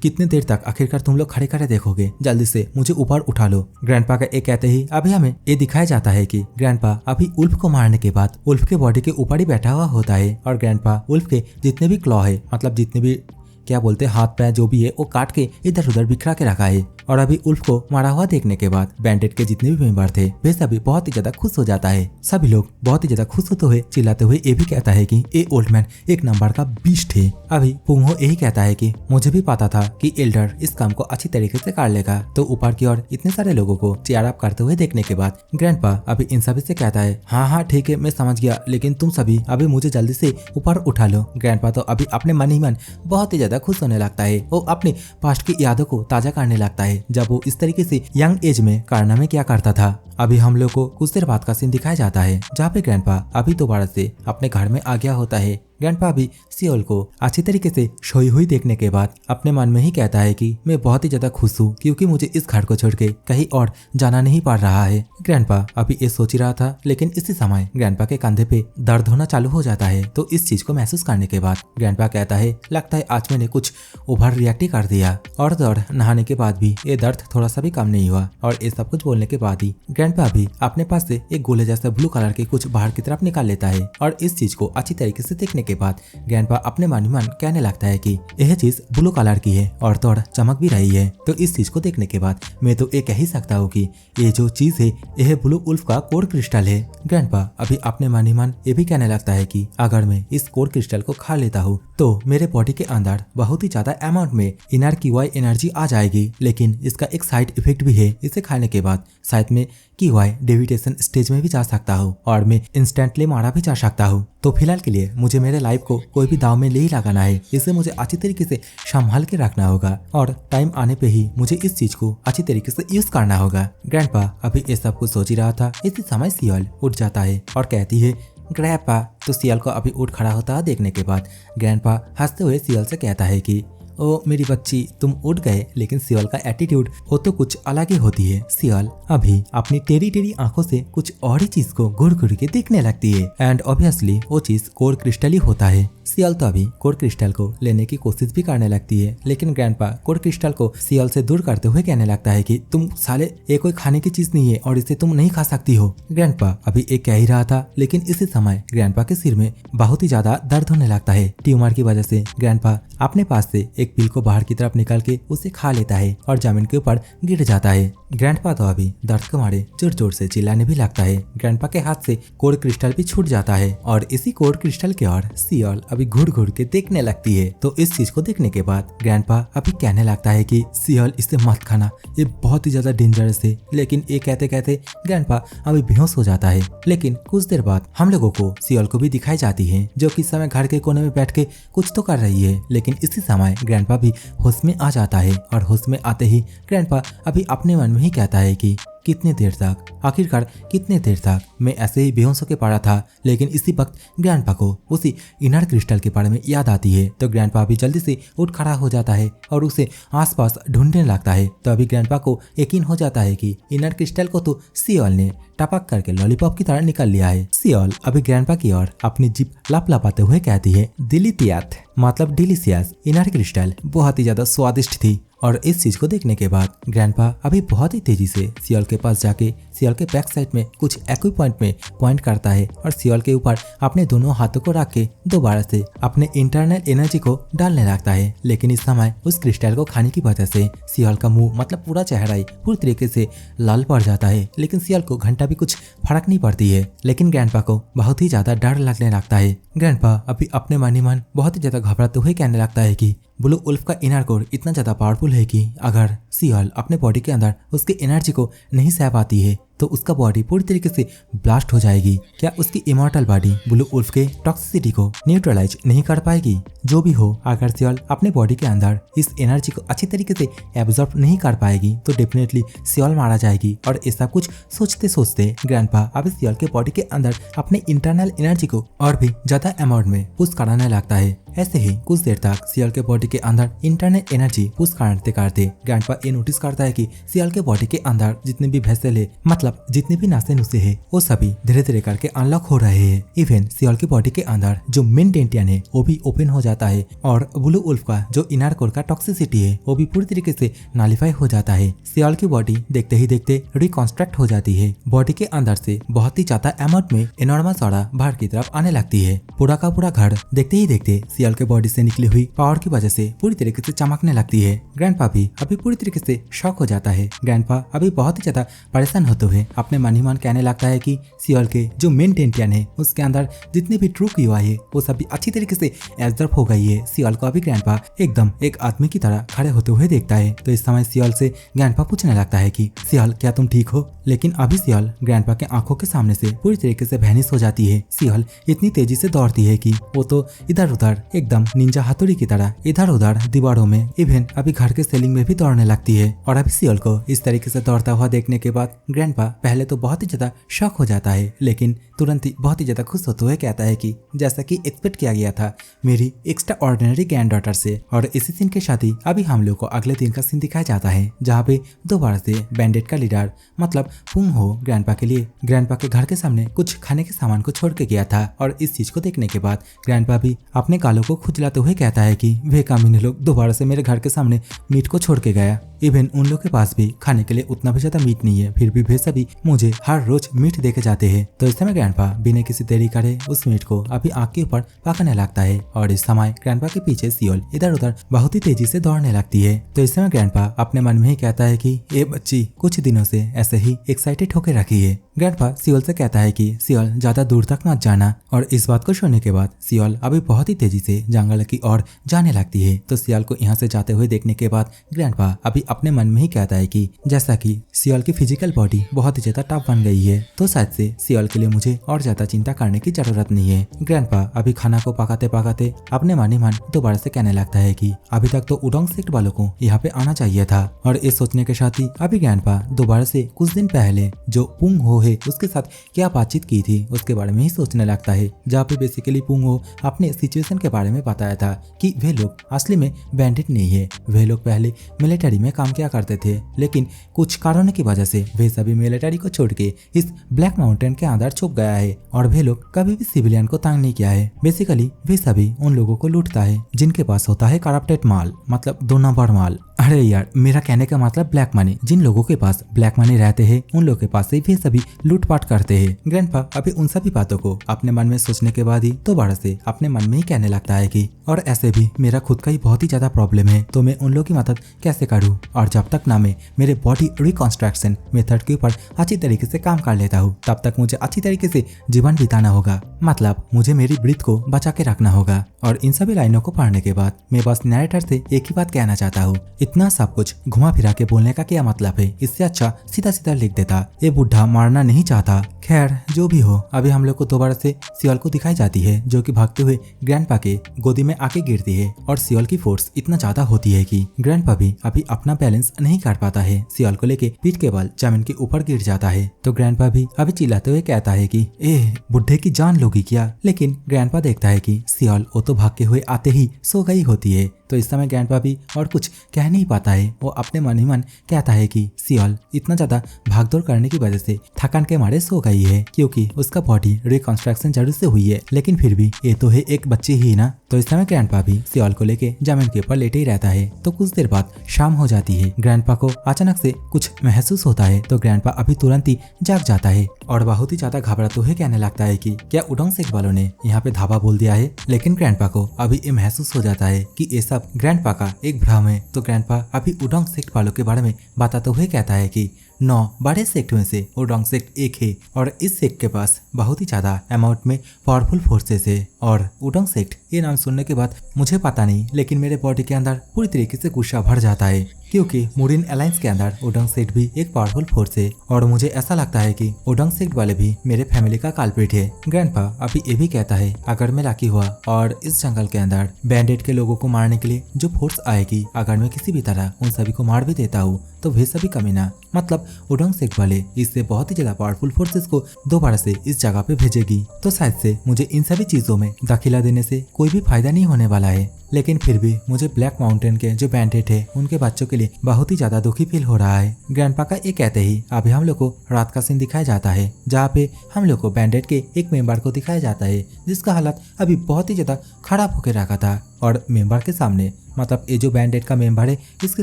कितने देर तक आखिरकार तुम लोग खड़े खड़े देखोगे, जल्दी से मुझे ऊपर उठा लो। ग्रैंडपा का एक कहते ही अभी हमें ये दिखाया जाता है कि ग्रैंडपा अभी उल्फ को मारने के बाद उल्फ के बॉडी के ऊपर ही बैठा हुआ होता है। और ग्रैंडपा उल्फ के जितने भी क्लॉ है, मतलब जितने भी क्या बोलते हैं हाथ पैर जो भी है वो काट के इधर उधर बिखरा के रखा है। और अभी उल्फ को मारा हुआ देखने के बाद बैंडेड के जितने भी मेंबर थे वे सभी बहुत ही ज्यादा खुश हो जाता है। सभी लोग बहुत ही ज्यादा खुश होते हुए चिल्लाते हुए ये भी कहता है कि ये ओल्ड मैन एक नंबर का बीस्ट है। अभी पुंग हो यही कहता है कि मुझे भी पता था कि एल्डर इस काम को अच्छी तरीके से कर लेगा। तो ऊपर की ओर इतने सारे लोगों को चेयर अप करते हुए देखने के बाद ग्रैंडपा अभी इन सभी से कहता है हाँ ठीक है मैं समझ गया, लेकिन तुम सभी अभी मुझे जल्दी से ऊपर उठा लो। ग्रैंडपा तो अभी अपने मन ही मन बहुत ही ज्यादा खुश होने लगता है। वो अपने पास्ट की यादों को ताजा करने लगता है, जब वो इस तरीके से यंग एज में कारनामे क्या करता था। अभी हम लोग को कुछ देर बाद का सीन दिखाया जाता है, जहाँ पे ग्रैंडपा अभी दोबारा से अपने घर में आ गया होता है। ग्रैंडपा भी सियोल को अच्छी तरीके से सोई हुई देखने के बाद अपने मन में ही कहता है कि मैं बहुत ही ज्यादा खुश हूँ, क्योंकि मुझे इस घर को छोड़ के कहीं और जाना नहीं पड़ रहा है। ग्रैंडपा अभी ये सोच ही रहा था, लेकिन इसी समय ग्रैंडपा के कंधे पे दर्द होना चालू हो जाता है। तो इस चीज को महसूस करने के बाद ग्रैंडपा कहता है लगता है आज मैंने कुछ ओवर रिएक्ट ही कर दिया। और नहाने के बाद भी ये दर्द थोड़ा सा भी कम नहीं हुआ। और ये सब कुछ बोलने के बाद ही ग्रैंडपा भी अपने पास से एक गोले जैसा ब्लू कलर के कुछ बाहर की तरफ निकाल लेता है। और इस चीज को अच्छी तरीके से देखने के बाद ग्रैंडपा अपने मन ही मन कहने लगता है कि यह चीज ब्लू कलर की है और थोड़ा चमक भी रही है। तो इस चीज को देखने के बाद मैं तो ये कह ही सकता हूँ कि ये जो चीज है यह ब्लू उल्फ का कोर क्रिस्टल है। ग्रैंडपा अभी अपने मन ही मन ये भी कहने लगता है कि अगर मैं इस कोर क्रिस्टल को खा लेता हूँ तो मेरे बॉडी के अंदर बहुत ही ज्यादा अमाउंट में इनर QI एनर्जी आ जाएगी, लेकिन इसका एक साइड इफेक्ट भी है। इसे खाने के बाद शायद मैं QI डेविटेशन स्टेज में भी जा सकता हूँ और मैं इंस्टेंटली मारा भी जा सकता हूँ। तो फिलहाल के लिए मुझे मेरे लाइफ को कोई भी दाव में नहीं लगाना है, इसे मुझे अच्छी तरीके से संभाल के रखना होगा और टाइम आने पे ही मुझे इस चीज को अच्छी तरीके से यूज करना होगा। ग्रैंडपा अभी ये सब कुछ सोच ही रहा था, इसी समय सियल उठ जाता है और कहती है ग्रैंडपा। तो सियल को अभी उठ खड़ा होता देखने के बाद ग्रैंडपा हंसते हुए सियल से कहता है कि ओ मेरी बच्ची, तुम उठ गए, लेकिन सियल का एटीट्यूड वो तो कुछ अलग ही होती है। सियल अभी अपनी टेढ़ी टेढ़ी आंखों से कुछ और ही चीज को घूर घूर के देखने लगती है एंड ऑब्वियसली वो चीज कोर क्रिस्टल ही होता है। सियल तो अभी कोर क्रिस्टल को लेने की कोशिश भी करने लगती है, लेकिन ग्रैंडपा कोर क्रिस्टल को सियल से दूर करते हुए कहने लगता है कि तुम साले, ये कोई खाने की चीज नहीं है और इसे तुम नहीं खा सकती हो। ग्रैंडपा अभी एक कह ही रहा था, लेकिन इसी समय ग्रैंडपा के सिर में बहुत ही ज्यादा दर्द होने लगता है। ट्यूमर की वजह से ग्रैंडपा अपने पास से एक पिल को बाहर की तरफ निकाल के उसे खा लेता है और जमीन के ऊपर गिर जाता है। ग्रैंडपा तो अभी दर्द के मारे जोर जोर से चिल्लाने भी लगता है। ग्रैंडपा के हाथ से कोर क्रिस्टल भी छूट जाता है और इसी कोर क्रिस्टल की ओर सियल अभी घूर घूर के देखने लगती है। तो इस चीज को देखने के बाद ग्रैंडपा अभी कहने लगता है कि सियल, इसे मत खाना, ये बहुत ही ज्यादा डेंजरस है। लेकिन ये कहते कहते ग्रैंडपा अभी बेहोश हो जाता है। लेकिन कुछ देर बाद हम लोगों को सियल को भी दिखाई जाती है, जो कि इस समय घर के कोने में बैठ के कुछ तो कर रही है। लेकिन इसी समय ग्रैंडपा भी होश में आ जाता है और होश में आते ही ग्रैंडपा अभी अपने मन में ही कहता है कि कितने देर तक, आखिरकार कितने देर तक मैं ऐसे ही बेहोश होकर पड़ा था। लेकिन इसी वक्त ग्रैंडपा को उसी इनर क्रिस्टल के बारे में याद आती है। तो ग्रैंडपा भी जल्दी से उठ खड़ा हो जाता है और उसे आसपास ढूंढने लगता है। तो अभी ग्रैंडपा को यकीन हो जाता है कि इनर क्रिस्टल को तो सियल ने टपक करके लॉलीपॉप की तरह निकाल लिया है। सियल अभी ग्रैंडपा की ओर अपनी जीभ लपलपाते हुए कहती है दिलितियात, मतलब डिलीशियस। इनर क्रिस्टल बहुत ही ज्यादा स्वादिष्ट थी। और इस चीज को देखने के बाद ग्रैंडपा अभी बहुत ही तेजी से सियल के पास जाके सियल के बैक साइड में कुछ एक्वी पॉइंट में पॉइंट करता है और सियल के ऊपर अपने दोनों हाथों को रख के दोबारा से अपने इंटरनल एनर्जी को डालने लगता है। लेकिन इस समय उस क्रिस्टल को खाने की वजह से सियल का मुंह, मतलब पूरा चेहरा ही पूरी तरीके से लाल पड़ जाता है। लेकिन सियल को घंटा भी कुछ फर्क नहीं पड़ती है। लेकिन ग्रैंडपा को बहुत ही ज्यादा डर लगने लगता है। ग्रैंडपा अभी अपने मन ही मन बहुत ही ज्यादा घबराते हुए कहने लगता है कि ब्लू उल्फ का इनर कोर इतना ज्यादा पावरफुल है कि अगर सियल अपने बॉडी के अंदर उसकी एनर्जी को नहीं सह पाती है तो उसका बॉडी पूरी तरीके से ब्लास्ट हो जाएगी। क्या उसकी इमॉर्टल बॉडी ब्लू उल्फ के टॉक्सिसिटी को न्यूट्रलाइज नहीं कर पाएगी? जो भी हो, अगर सियल अपने बॉडी के अंदर इस एनर्जी को अच्छी तरीके से एब्जॉर्ब नहीं कर पाएगी तो डेफिनेटली सियल मारा जाएगी। और ऐसा कुछ सोचते सोचते ग्रैंडपा अभी सियल के बॉडी के अंदर अपने इंटरनल एनर्जी को और भी ज्यादा अमाउंट में पुश कराने लगता है। ऐसे ही कुछ देर तक सियल के बॉडी के अंदर इंटरनल एनर्जी पुश करते करते ग्रैंडपा ये नोटिस करता है कि सियल के बॉडी के अंदर जितने भी वेसल है, मतलब जितने भी नासे नुसे है, वो सभी धीरे धीरे करके अनलॉक हो रहे हैं। इवन सियल की बॉडी के अंदर जो मेन डेंटियन है वो भी ओपन हो जाता है और ब्लू उल्फ का जो इनर कोर का टॉक्सिसिटी है वो भी पूरी तरीके से नालीफाई हो जाता है। सियल की बॉडी देखते ही देखते रिकॉन्स्ट्रक्ट हो जाती है। बॉडी के अंदर से बहुत ही ज्यादा अमाउंट में एनॉर्मस ऑरा बाहर की तरफ आने लगती है। पूरा का पूरा घर देखते ही देखते सियल के बॉडी से निकली हुई पावर की वजह से पूरी तरीके से चमकने लगती है। ग्रैंडपा भी अभी पूरी तरीके से शॉक हो जाता है। ग्रैंडपा अभी बहुत ही ज्यादा परेशान होते हुए अपने मन ही मन कहने लगता है कि सियल के जो मेन डेंटियन है उसके अंदर जितनी भी ट्रू QI है वो सभी अच्छी तरीके से एब्जॉर्ब हो गई है। सियल को अभी ग्रैंडपा एकदम एक आदमी की तरह खड़े होते हुए देखता है। तो इस समय सियल से ग्रैंडपा पूछने लगता है कि सियल, क्या तुम ठीक हो? लेकिन अभी सियल ग्रैंडपा के आंखों के सामने से पूरी तरीके से वैनिश हो जाती है। सियल इतनी तेजी से दौड़ती है कि वो तो इधर उधर एकदम निंजा हाथुड़ी की तरह इधर उधर दीवारों में, इवन अभी घर के सीलिंग में भी दौड़ने लगती है। और अभी सियल को इस तरीके से दौड़ता हुआ देखने के बाद ग्रैंडपा पहले तो बहुत ही ज्यादा शॉक हो जाता है, लेकिन तुरंत ही बहुत ही ज्यादा खुश होते हुए कहता है कि जैसा कि एक्सपेक्ट किया गया था मेरी एक्स्ट्रा ऑर्डिनरी ग्रैंड डॉटर से। और इसी सीन के साथ ही अभी हम लोग को अगले दिन का सीन दिखाया जाता है, जहाँ पे दोबारा से बैंडेड का लीडर मतलब फुंग हो ग्रैंडपा के लिए ग्रैंडपा के घर के सामने कुछ खाने के सामान को छोड़ के गया था। और इस चीज को देखने देखने के बाद ग्रैंडपा भी अपने गालों को खुजलाते हुए कहता है कि वे कमीने लोग दोबारा से मेरे घर के सामने मीट को छोड़ के गया। इवन उन लोग के पास भी खाने के लिए उतना भी ज्यादा मीट नहीं है, फिर भी वे सभी मुझे हर रोज मीट देके जाते हैं। तो इस समय ग्रैंडपा बिना किसी देरी करे उस मीट को अभी आग के ऊपर पकाने लगता है और इस समय ग्रैंडपा के पीछे सियोल इधर उधर बहुत ही तेजी से दौड़ने लगती है। तो इस समय ग्रैंडपा अपने मन में ही कहता है कि ये बच्ची कुछ दिनों से ऐसे ही एक्साइटेड होकर रखी है। ग्रैंडपा सियोल से कहता है कि सियोल ज्यादा दूर तक मत जाना और इस बात को सुनने के बाद सियोल अभी बहुत ही तेजी से जंगल की ओर जाने लगती है। तो सियोल को यहाँ से जाते हुए देखने के बाद ग्रैंडपा अभी अपने मन में ही कहता है कि जैसा कि सियोल की फिजिकल बॉडी बहुत ही ज्यादा टफ बन गई है तो शायद से सियोल के लिए मुझे और ज्यादा चिंता करने की जरूरत नहीं है। ग्रैंडपा अभी खाना को पकाते पकाते अपने मन ही मन दोबारा से कहने लगता है कि अभी तक तो उडोंग सेक्ट वालों को यहाँ पे आना चाहिए था। और इस सोचने के साथ ही अभी ग्रैंडपा दोबारा से कुछ दिन पहले जो पुंग हो है उसके साथ क्या बातचीत की थी उसके बारे में ही सोचने लगता है, जहाँ पे बेसिकली पुंग हो अपने सिचुएशन के बारे में बताया था कि वे लोग असली में बैंडिट नहीं है। वे लोग पहले मिलिट्री में काम किया करते थे, लेकिन कुछ कारणों की वजह से वे सभी मिलिट्री को छोड़ के इस ब्लैक माउंटेन के अंदर छुप गया है और वे लोग कभी भी सिविलियन को तंग नहीं किया है। बेसिकली वे सभी उन लोगों को लूटता है जिनके पास होता है करप्टेड माल, मतलब 2 नंबर माल। अरे यार, मेरा कहने का मतलब ब्लैक मनी। जिन लोगों के पास ब्लैक मनी रहते हैं उन लोगों के पास से वे सभी लूटपाट करते हैं। ग्रैंडपा अभी उन सभी बातों को अपने मन में सोचने के बाद ही दोबारा से अपने मन में ही कहने लगता है कि और ऐसे भी मेरा खुद का ही बहुत ही ज्यादा प्रॉब्लम है तो मैं उन लोगों की मदद कैसे करूँ, और जब तक ना मैं मेरे बॉडी रिकंस्ट्रक्शन मेथड के ऊपर अच्छी तरीके से काम कर लेता हूँ तब तक मुझे अच्छी तरीके से जीवन बिताना होगा। मतलब मुझे मेरी ब्रीथ को बचा के रखना होगा। और इन सभी लाइनों को पढ़ने के बाद मैं बस नरेटर से एक ही बात कहना चाहता हूँ, इतना सब कुछ घुमा फिरा के बोलने का क्या मतलब है, इससे अच्छा सीधा सीधा लिख देता। ये बुढ़ा मारना नहीं चाहता। खैर जो भी हो, अभी हम लोग को दोबारा से सियोल को दिखाई जाती है जो कि भागते हुए ग्रैंडपा के गोदी में आके गिरती है और सियोल की फोर्स इतना ज्यादा होती है कि ग्रैंडपा भी अभी अपना बैलेंस नहीं कर पाता है। सियोल को लेके पीठ के बल जमीन के ऊपर गिर जाता है। तो ग्रैंडपा भी अभी चिल्लाते हुए कहता है कि ए बुढ़े की जान लोगी क्या। लेकिन ग्रैंडपा देखता है कि सियोल वो तो भाग के हुए आते ही सो गई होती है। तो इस समय ग्रैंडपा भी और कुछ कह नहीं पाता है। वो अपने मन ही मन कहता है कि सियोल इतना ज्यादा भागदौड़ करने की वजह से थकान के मारे सो गई है, क्योंकि उसका बॉडी रिकंस्ट्रक्शन जरूर से हुई है, लेकिन फिर भी ये तो है एक बच्ची ही ना। तो इस समय ग्रैंडपा भी सियोल को लेके जमीन के ऊपर लेटे ही रहता है। तो कुछ देर बाद शाम हो जाती है। ग्रैंडपा को अचानक से कुछ महसूस होता है तो ग्रैंडपा अभी तुरंत ही जाग जाता है और बहुत ही ज्यादा घबराते हुए कहने लगता है कि क्या उडोंग सेक्ट वालों ने यहाँ पे धावा बोल दिया है। लेकिन ग्रैंडपा को अभी ये महसूस हो जाता है कि ये सब ग्रैंडपा का एक भ्रम है। तो ग्रैंडपा अभी उडोंग सेक्ट वालों के बारे में बताते हुए कहता है कि 9 बड़े सेक्ट में से उडोंग सेक्ट एक है और इस सेक्ट के पास बहुत ही ज्यादा अमाउंट में पावरफुल फोर्सेस है। और उडोंग सेक्ट ये नाम सुनने के बाद मुझे पता नहीं, लेकिन मेरे बॉडी के अंदर पूरी तरीके से गुस्सा भर जाता है, क्योंकि मुरिन अलायंस के अंदर उडोंग सेक्ट भी एक पावरफुल फोर्स है और मुझे ऐसा लगता है कि उडोंग सेक्ट वाले भी मेरे फैमिली का काल्प्रिट है। ग्रैंडपा अभी ये भी कहता है अगर मैं लाकी हुआ और इस जंगल के अंदर बैंडेड के लोगों को मारने के लिए जो फोर्स आएगी, अगर मैं किसी भी तरह उन सभी को मार भी देता हूँ तो वे सभी कमीना, मतलब उडोंग सेक्ट वाले इससे बहुत ही ज्यादा पावरफुल फोर्सेस को दोबारा से इस जगह पे भेजेगी। तो शायद से मुझे इन सभी चीजों में दाखिला देने से कोई भी फायदा नहीं होने वाला है। लेकिन फिर भी मुझे ब्लैक माउंटेन के जो बैंडेड है उनके बच्चों के लिए बहुत ही ज्यादा दुखी फील हो रहा है। ग्रैंडपा का ये कहते ही अभी हम लोग को रात का सीन दिखाया जाता है, जहाँ पे हम लोग को बैंडेड के एक मेंबर को दिखाया जाता है जिसका हालत अभी बहुत ही ज्यादा खराब होकर रखा था। और मेंबर के सामने, मतलब ये जो बैंडेड का मेंबर है इसके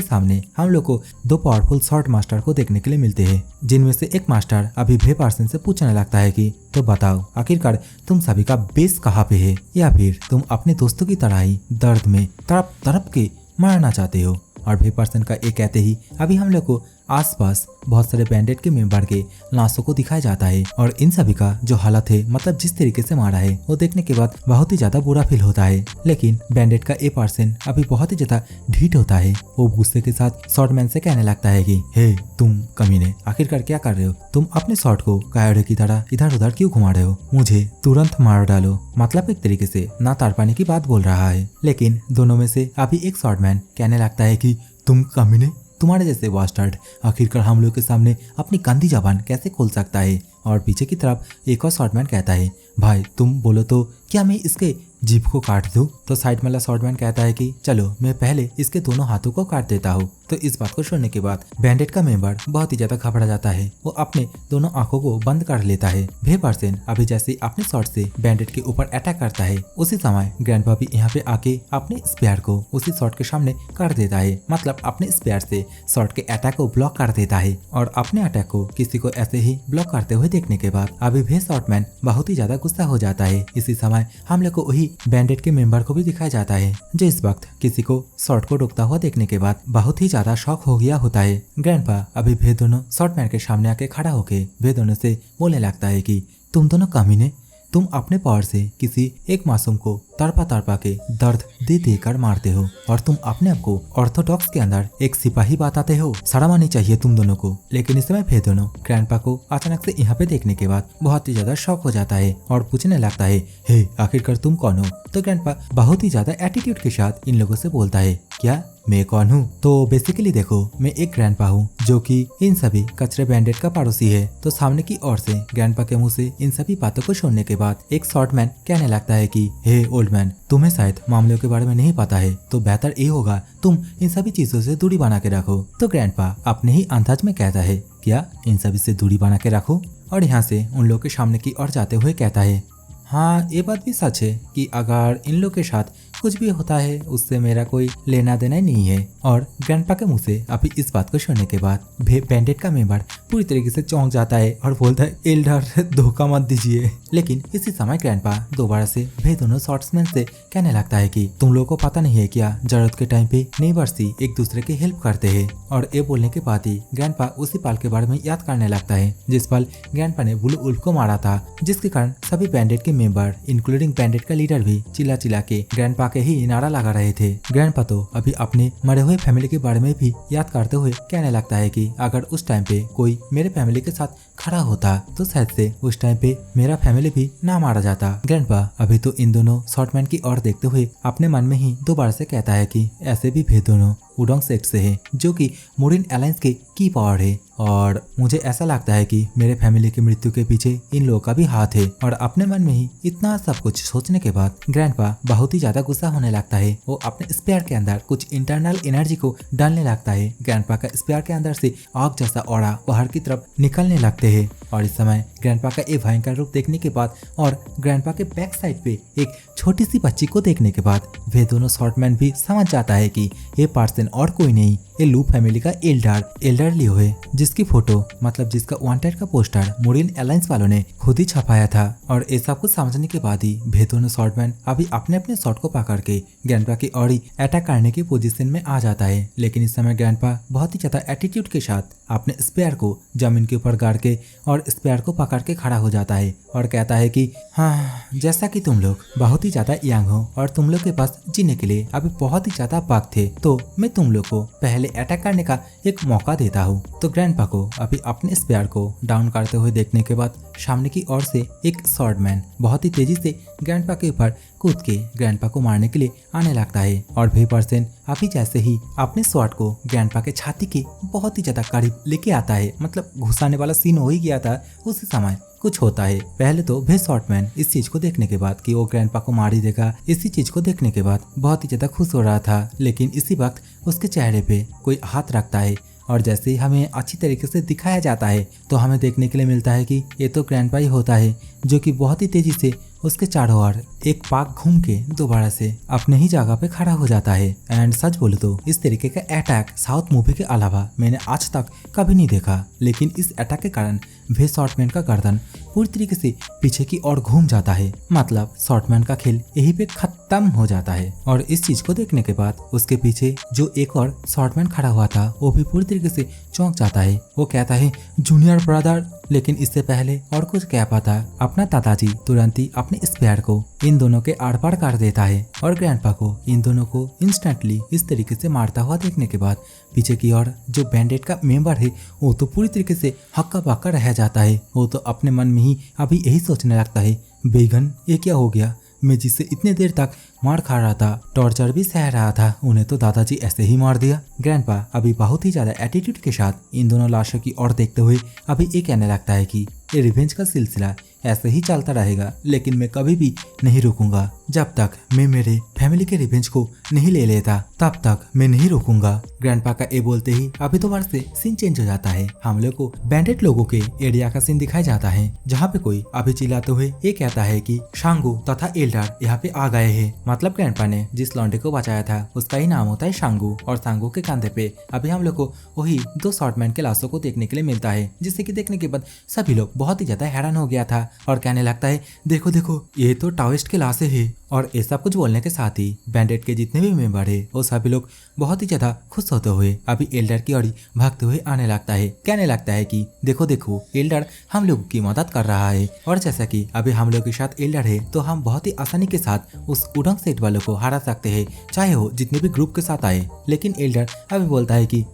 सामने हम लोग को 2 पावरफुल शॉर्ट मास्टर को देखने के लिए मिलते हैं, जिनमें से एक मास्टर अभी भे पर्सन से पूछने लगता है कि तो बताओ आखिरकार तुम सभी का बेस कहाँ पे है, या फिर तुम अपने दोस्तों की तरह ही दर्द में तड़प तड़प के मरना चाहते हो। और भे पर्सन का ये कहते ही अभी हम लोग को आसपास बहुत सारे बैंडेड के मेंबर के लाशों को दिखाया जाता है और इन सभी का जो हालत है, मतलब जिस तरीके से मारा है, वो देखने के बाद बहुत ही ज्यादा बुरा फील होता है। लेकिन बैंडेड का ए पर्सन अभी बहुत ही ज्यादा ढीठ होता है। वो गुस्से के साथ शॉर्टमैन से कहने लगता है कि हे तुम कमीने, आखिरकार क्या कर रहे हो, तुम अपने शॉर्ट को कायोडे की तरह इधर उधर क्यों घुमा रहे हो, मुझे तुरंत मार डालो। मतलब एक तरीके से ना तार पाने की बात बोल रहा है। लेकिन दोनों में से अभी एक शॉर्टमैन कहने लगता है कि तुम कमीने, तुम्हारे जैसे बास्टर्ड आखिरकार हम लोग के सामने अपनी गंदी जबान कैसे खोल सकता है। और पीछे की तरफ एक और शॉर्टमैन कहता है भाई तुम बोलो तो क्या मैं इसके जीभ को काट दूं? तो साइड वाला शॉर्टमैन कहता है कि चलो मैं पहले इसके दोनों हाथों को काट देता हूँ। तो इस बात को सुनने के बाद बैंडेड का मेंबर बहुत ही ज्यादा घबरा जाता है। वो अपने दोनों आंखों को बंद कर लेता है। वे पर्सन अभी जैसे ही अपने शॉट से बैंडेड के ऊपर अटैक करता है, उसी समय ग्रैंडपा भी यहाँ पे आके अपने स्पेयर को उसी शॉट के सामने कर देता है। मतलब अपने स्पेयर से शॉट के अटैक को ब्लॉक कर देता है। और अपने अटैक को किसी को ऐसे ही ब्लॉक करते हुए देखने के बाद अभी भी शॉटमैन बहुत ही ज्यादा गुस्सा हो जाता है। इसी समय हमले को वही बैंडेड के मेंबर को भी दिखाया जाता है, जो इस वक्त किसी को शॉट को रोकता हुआ देखने के बाद बहुत ही ज्यादा शॉक हो गया होता है। ग्रैंडपा अभी वे दोनों शॉटमैन के सामने आके खड़ा होके वे दोनों से बोलने लगता है कि तुम दोनों कमीने, तुम अपने पावर से किसी एक मासूम को तड़पा तड़पा के दर्द दे देकर मारते हो और तुम अपने आप को ऑर्थोडॉक्स के अंदर एक सिपाही बताते हो। शर्म आनी चाहिए तुम दोनों को। लेकिन इस समय वे दोनों ग्रैंडपा को अचानक से यहाँ पे देखने के बाद बहुत ही ज्यादा शॉक हो जाता है और पूछने लगता है, हे आखिरकार तुम कौन हो? तो ग्रैंडपा बहुत ही ज्यादा एटीट्यूड के साथ इन लोगों से बोलता है, क्या मैं कौन हूँ? तो बेसिकली देखो, मैं एक ग्रैंडपा हूँ जो कि इन सभी कचरे बैंडेड का पड़ोसी है। तो सामने की ओर से ग्रैंडपा के मुंह से इन सभी बातों को सुनने के बाद एक शॉर्टमैन कहने लगता है कि हे ओल्ड मैन, तुम्हें शायद मामलों के बारे में नहीं पता है, तो बेहतर ये होगा तुम इन सभी चीजों से दूरी बना के रखो। तो ग्रैंडपा अपने ही अंदाज में कहता है, क्या इन सभी से दूरी बना के रखो? और यहाँ से उन लोग के सामने की ओर जाते हुए कहता है, हाँ ये बात भी सच है कि अगर इन लोग के साथ कुछ भी होता है उससे मेरा कोई लेना देना ही नहीं है। और ग्रैंडपा के मुंह से अभी इस बात को सुनने के बाद बैंडेड का मेंबर पूरी तरीके से चौंक जाता है और बोलता है, एल्डर धोखा मत दीजिए। लेकिन इसी समय ग्रैंडपा दोबारा से वे दोनों शॉर्ट्समैन से कहने लगता है कि तुम लोगों को पता नहीं है क्या, जरूरत के टाइम पे नेबर्स ही एक दूसरे की हेल्प करते हैं। और ये बोलने के बाद ही ग्रैंडपा उसी पल के बारे में याद करने लगता है जिस पल ग्रैंडपा ने ब्लू उल्फ को मारा था, जिसके कारण सभी बैंडेड के मेंबर इंक्लूडिंग बैंडेड का लीडर भी चिल्ला चिल्ला के ग्रैंडपा के ही नारा लगा रहे थे। ग्रैंडपा तो अभी अपने मरे हुए फैमिली के बारे में भी याद करते हुए कहने लगता है कि अगर उस टाइम पे कोई मेरे फैमिली के साथ खड़ा होता तो शायद से उस टाइम पे मेरा फैमिली भी ना मारा जाता। ग्रैंडपा अभी तो इन दोनों शॉर्टमैन की ओर देखते हुए अपने मन में ही दोबारा से कहता है कि ऐसे भी वे दोनों वुडोंग सेक्ट से है, जो कि मोरिन अलायंस के की पावर है। और मुझे ऐसा लगता है कि मेरे फैमिली की मृत्यु के पीछे इन लोगों का भी हाथ है। और अपने मन में ही इतना सब कुछ सोचने के बाद ग्रैंडपा बहुत ही ज्यादा गुस्सा होने लगता है। वो अपने स्पेयर के अंदर कुछ इंटरनल एनर्जी को डालने लगता है। ग्रैंडपा का स्पेयर के अंदर से आग जैसा ऑरा बाहर की तरफ निकलने लगते हैं। और इस समय ग्रैंडपा का ये भयंकर रूप देखने के बाद और ग्रैंडपा के बैक साइड पे एक छोटी सी बच्ची को देखने के बाद वे दोनों शॉर्टमैन भी समझ जाता है कि ये पर्सन और कोई नहीं, ये लू फैमिली का एल्डर लियो है, जिसकी फोटो मतलब जिसका वांटेड का पोस्टर मोरिन अलायंस वालों ने खुद ही छपाया था। और ये सब कुछ समझने के बाद ही वे दोनों शॉर्टमैन अभी अपने अपने शॉट को पकड़ के ग्रैंडपा की ओर अटैक करने की पोजीशन में आ जाता है। लेकिन इस समय ग्रैंडपा बहुत ही ज्यादा एटीट्यूड के साथ अपने स्पेयर को जमीन के ऊपर गाड़ के और स्पेयर को पकड़ के खड़ा हो जाता है और कहता है कि हाँ, जैसा कि तुम लोग बहुत ही ज्यादा यंग हो और तुम लोग के पास जीने के लिए अभी बहुत ही ज्यादा वक्त थे, तो मैं तुम लोग को पहले अटैक करने का एक मौका देता हूँ। तो ग्रैंडपा को अभी अपने स्पेयर को डाउन करते हुए देखने के बाद सामने की ओर से एक स्वॉर्डमैन बहुत ही तेजी से ग्रैंडपा के ऊपर कूद के ग्रैंडपा को मारने के लिए आने लगता है। और वे पर्सन अभी जैसे ही अपने स्वॉर्ड को ग्रैंडपा के छाती के बहुत ही ज्यादा करीब लेके आता है, मतलब घुसाने वाला सीन हो ही गया था, उसी समय कुछ होता है। पहले तो वे शॉर्टमैन इस चीज को देखने के बाद कि वो ग्रैंडपा को मार ही देगा, इसी चीज को देखने के बाद बहुत ही ज्यादा खुश हो रहा था। लेकिन इसी वक्त उसके चेहरे पे कोई हाथ रखता है और जैसे ही हमें अच्छी तरीके से दिखाया जाता है तो हमें देखने के लिए मिलता है कि ये तो ग्रैंडपा ही होता है, जो कि बहुत ही तेजी से उसके चारों ओर एक पाक घूम के दोबारा से अपने ही जगह पे खड़ा हो जाता है। एंड सच बोले तो इस तरीके का अटैक साउथ मूवी के अलावा मैंने आज तक कभी नहीं देखा। लेकिन इस अटैक के कारण वे शॉर्टमैन का गर्दन पूरी तरीके से पीछे की ओर घूम जाता है, मतलब शॉर्टमैन का खेल यहीं पे खत्म हो जाता है। और इस चीज को देखने के बाद उसके पीछे जो एक और शॉर्टमैन खड़ा हुआ था वो भी पूरी तरीके से चौंक जाता है। वो कहता है, जूनियर ब्रदर। लेकिन इससे पहले और कुछ कह पाता अपना दादाजी तुरंत ही अपने स्पेयर को इन दोनों के आर पार कर देता है और ग्रैंडपा को इन दोनों को इंस्टेंटली इस तरीके से मारता हुआ देखने के बाद पीछे की ओर जो बैंडेड का मेंबर है वो तो पूरी तरीके से हक्का बक्का रह जाता है। वो तो अपने मन में ही अभी यही सोचने लगता है, बेगन ये क्या हो गया, मैं जिससे इतने देर तक मार खा रहा था, टॉर्चर भी सह रहा था, उन्हें तो दादाजी ऐसे ही मार दिया। ग्रैंडपा अभी बहुत ही ज्यादा एटीट्यूड के साथ इन दोनों लाशों की ओर देखते हुए अभी ये कहने लगता है कि ये रिवेंज का सिलसिला ऐसे ही चलता रहेगा, लेकिन मैं कभी भी नहीं रुकूंगा। जब तक मैं मेरे फैमिली के रिवेंज को नहीं ले लेता तब तक मैं नहीं रुकूंगा। ग्रैंडपा का ये बोलते ही अभी तो से सीन चेंज हो जाता है। हम लोग को बैंडेड लोगों के एरिया का सीन दिखाया जाता है जहाँ पे कोई अभी चिल्लाते हुए ये कहता है कि शांगू तथा एल्डर यहाँ पे आ गए हैं। मतलब ग्रैंडपा ने जिस लौंडे को बचाया था उसका ही नाम होता है शांगू और शांगू के कंधे पे अभी हम लोग को वही 2 शॉर्टमैन के लाशों को देखने के लिए मिलता है, जिससे कि देखने के बाद सभी लोग बहुत ही ज्यादा हैरान हो गया था और कहने लगता है देखो देखो ये तो टाओइस्ट के लाशें हैं। और ऐसा कुछ बोलने के साथ ही बैंडेड के जितने भी मेंबर है वो सभी लोग बहुत ही ज्यादा खुश होते हुए अभी एल्डर की ओर भागते हुए आने लगता है। कहने लगता है कि देखो देखो एल्डर हम लोगों की मदद कर रहा है और जैसा कि अभी हम लोग के साथ एल्डर है तो हम बहुत ही आसानी के साथ उस उडंग सेट वालों को हरा सकते हैं, चाहे वो जितने भी ग्रुप के साथ आए। लेकिन एल्डर अभी बोलता है कि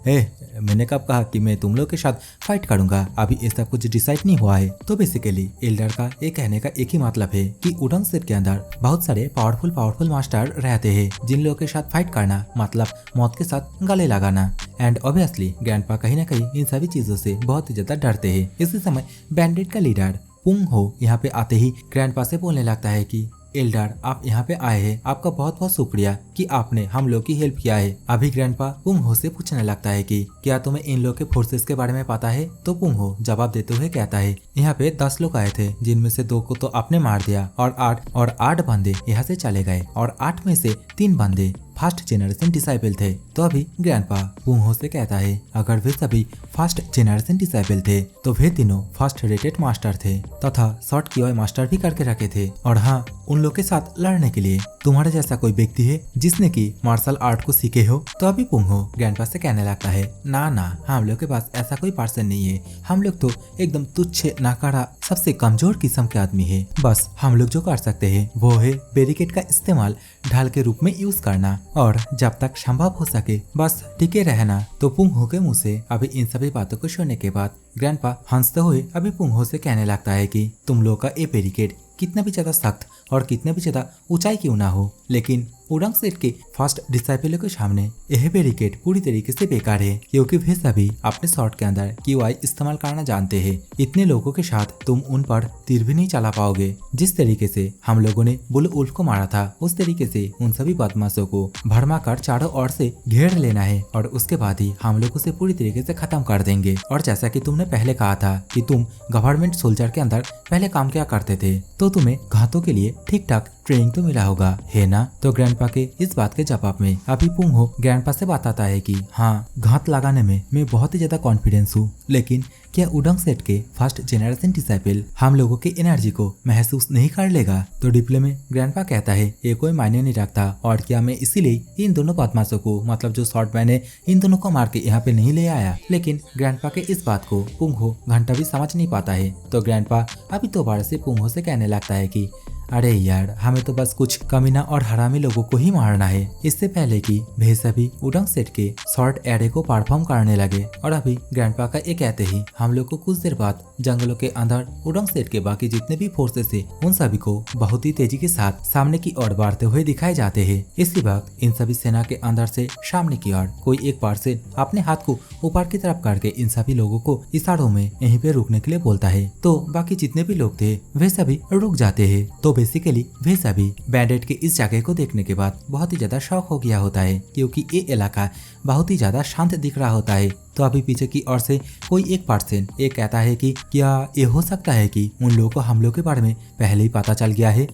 मैंने कब कहा कि मैं तुम लोग के साथ फाइट करूंगा, अभी ऐसा कुछ डिसाइड नहीं हुआ है। तो बेसिकली एल्डर का ये कहने का एक ही मतलब है कि उडंग सेट के अंदर बहुत सारे पावरफुल मास्टर रहते हैं जिन लोगों के साथ फाइट करना मतलब मौत के साथ गले लगाना। एंड ऑब्वियसली ग्रैंडपा कहीं ना कहीं इन सभी चीजों से बहुत ही ज्यादा डरते हैं। इसी समय बैंडेड का लीडर पुंग हो यहाँ पे आते ही ग्रैंडपा से बोलने लगता है कि एल्डर आप यहाँ पे आए हैं, आपका बहुत बहुत शुक्रिया कि आपने हम लोग की हेल्प किया है। अभी ग्रैंडपा पुंग हो से पूछने लगता है कि क्या तुम्हें इन लोग के फोर्सेस के बारे में पता है। तो पुंग हो जवाब देते हुए कहता है यहाँ पे 10 लोग आए थे जिनमें से 2 को तो आपने मार दिया और 8 बंदे यहाँ से चले गए और 8 में से 3 बंदे फर्स्ट जेनरेशन डिसाइबल थे। तो अभी ग्रैंडपा पुंग हो से कहता है अगर वे सभी फर्स्ट जेनरेशन डिसाइबल थे तो वे तीनों फर्स्ट रेटेड मास्टर थे तथा शॉर्ट की मास्टर भी करके रखे थे। और हाँ, उन लोग के साथ लड़ने के लिए तुम्हारे जैसा कोई व्यक्ति है जिसने की मार्शल आर्ट को सीखे हो। तो अभी पुंग हो ग्रैंडपा से कहने लगता है ना हम लोग के पास ऐसा कोई पर्सन नहीं है, हम लोग तो एकदम तुच्छ नाकारा सबसे कमजोर किस्म के आदमी है। बस हम लोग जो कर सकते हैं वो है बैरिकेड का इस्तेमाल ढाल के रूप में यूज करना और जब तक संभव हो सके बस टिके रहना। तो पुंग हो के मुंह से अभी इन सभी बातों को सुनने के बाद ग्रैंडपा हंसते हुए अभी पुंग हो से कहने लगता है कि तुम लोग का ये बैरिकेड कितना भी ज्यादा सख्त और कितने भी ज्यादा ऊंचाई क्यों ना हो, लेकिन उडंग सेट के फर्स्ट डिसाइपल के सामने यह बैरिकेड पूरी तरीके से बेकार है क्योंकि वे सभी अपने शॉट के अंदर QI इस्तेमाल करना जानते हैं। इतने लोगों के साथ तुम उन पर तीर भी नहीं चला पाओगे। जिस तरीके से हम लोगों ने बुल उल्फ को मारा था उस तरीके से उन सभी बदमाशों को भरमा कर चारों ओर से घेर लेना है और उसके बाद ही हम लोग उसे पूरी तरीके से खत्म कर देंगे। और जैसा कि तुमने पहले कहा था कि तुम गवर्नमेंट सोल्जर के अंदर पहले काम क्या करते थे तो तुम्हें घातों के लिए ठीक ठाक ट्रेनिंग तो मिला होगा, है ना। तो ग्रैंडपा के इस बात के जवाब में अभी पुंग हो ग्रैंडपा से बताता है कि हाँ, घात लगाने में मैं बहुत ही ज्यादा कॉन्फिडेंस हूँ, लेकिन क्या उडंग सेट के फर्स्ट जेनरेशन डिसाइपल हम लोगों की एनर्जी को महसूस नहीं कर लेगा। तो डिप्ले में ग्रैंडपा कहता है ये कोई मायने नहीं रखता और क्या मैं इसीलिए इन दोनों बदमाशों को मतलब जो शॉर्ट मैन है इन दोनों को मार के यहाँ पे नहीं ले आया। लेकिन ग्रैंडपा के इस बात को पुंग हो घंटा भी समझ नहीं पाता है। तो ग्रैंडपा अभी दोबारा से पुंग हो से कहने लगता है कि अरे यार, हमें तो बस कुछ कमीना और हरामी लोगों को ही मारना है। इससे पहले कि वे सभी उडंग सेट के शॉर्ट एरे को परफॉर्म करने लगे। और अभी ग्रैंडपा का ये कहते ही हम लोग को कुछ देर बाद जंगलों के अंदर उडंग सेट के बाकी जितने भी फोर्सेस थे उन सभी को बहुत ही तेजी के साथ सामने की ओर बढ़ते हुए दिखाए जाते हैं। इसी वक्त इन सभी सेना के अंदर से सामने की ओर कोई एक पर्सन अपने हाथ को ऊपर की तरफ करके इन सभी लोगों को इशारों में यहीं पे रुकने के लिए बोलता है। तो बाकी जितने भी लोग थे वे सभी रुक जाते हैं। तो बेसिकली वे सभी बैंडेड के इस जगह को देखने के बाद बहुत ही ज्यादा शौक हो गया होता है क्योंकि ये इलाका बहुत ही ज्यादा शांत दिख रहा होता है। तो अभी पीछे की ओर से कोई एक पर्सन ये कहता है कि क्या ये हो सकता है कि उन लोगों को हम लोग के बारे में पहले ही पता चल गया है।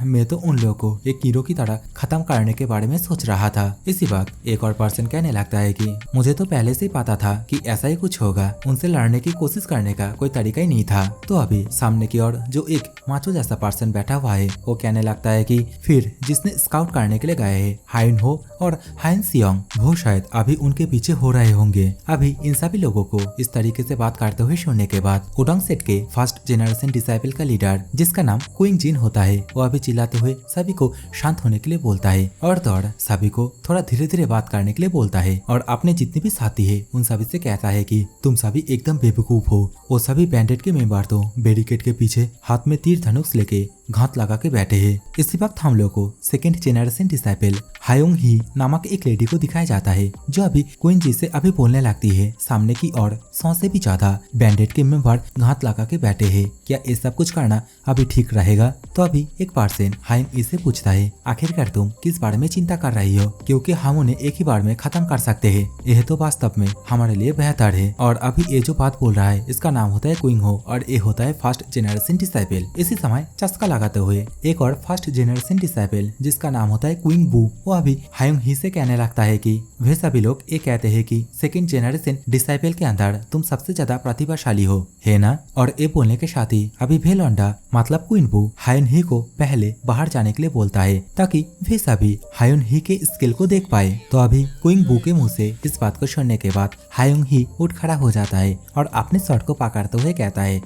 मैं तो उन लोगों को एक कीड़ों की तरह खत्म करने के बारे में सोच रहा था। इसी वक्त एक और पर्सन कहने लगता है कि मुझे तो पहले से ही पता था कि ऐसा ही कुछ होगा, उनसे लड़ने की कोशिश करने का कोई तरीका ही नहीं था। तो अभी सामने की ओर जो एक माचो जैसा पर्सन बैठा हुआ है वो कहने लगता है कि फिर जिसने स्काउट करने के लिए गए हैं हाइन हो और हाइन सियोंग, वो शायद अभी उनके पीछे हो रहे होंगे। अभी इन सभी लोगों को इस तरीके से बात करते हुए सुनने के बाद उडंग सेट के फर्स्ट जेनरेशन डिसाइपल का लीडर जिसका नाम क्विंग जिन होता है वो अभी चिल्लाते हुए सभी को शांत होने के लिए बोलता है और सभी को थोड़ा धीरे धीरे बात करने के लिए बोलता है और अपने जितने भी साथी है उन सभी से कहता है कि तुम सभी एकदम बेवकूफ हो। वो सभी बैंडेड के मेंबर तो बैरिकेड के पीछे हाथ में तीर धनुष लेके घात लगा के बैठे हैं। इसी वक्त हम लोग को सेकेंड जेनरेशन डिसाइपल हायोंग ही नामक एक लेडी को दिखाया जाता है जो अभी क्वीन जी से अभी बोलने लगती है। सामने की ओर 100 से भी ज्यादा बैंडेड के मेंबर घात लगा के बैठे हैं। क्या ये सब कुछ करना अभी ठीक रहेगा? तो अभी एक पर्सन हायोंग इसे पूछता है, आखिरकार तुम किस बारे में चिंता कर रही हो? क्योंकि हम उन्हें एक ही बार में खत्म कर सकते हैं। यह तो वास्तव में हमारे लिए बेहतर है। और अभी ये जो बात बोल रहा है इसका नाम होता है क्विंग हो और ये होता है फर्स्ट जनरेशन डिसाइपल। इसी समय चस्का लगाते हुए एक और फर्स्ट जनरेशन डिसाइपल जिसका नाम होता है क्विंग बू, वो अभी हायोंग ही से कहने लगता है कि वे सभी लोग ये कहते हैं कि सेकंड जनरेशन डिसाइपल के अंदर तुम सबसे ज्यादा प्रतिभाशाली हो, है ना? और ये बोलने के साथ ही अभी भेलोंडा मतलब क्वीन बू हायोन ही को पहले बाहर जाने के लिए बोलता है ताकि वे सभी हायोन ही के स्किल को देख पाए। तो अभी क्वीन बू के मुंह से इस बात को सुनने के बाद हायोंग ही उठ खड़ा हो जाता है और अपने शर्ट को पकड़ते हुए कहता है,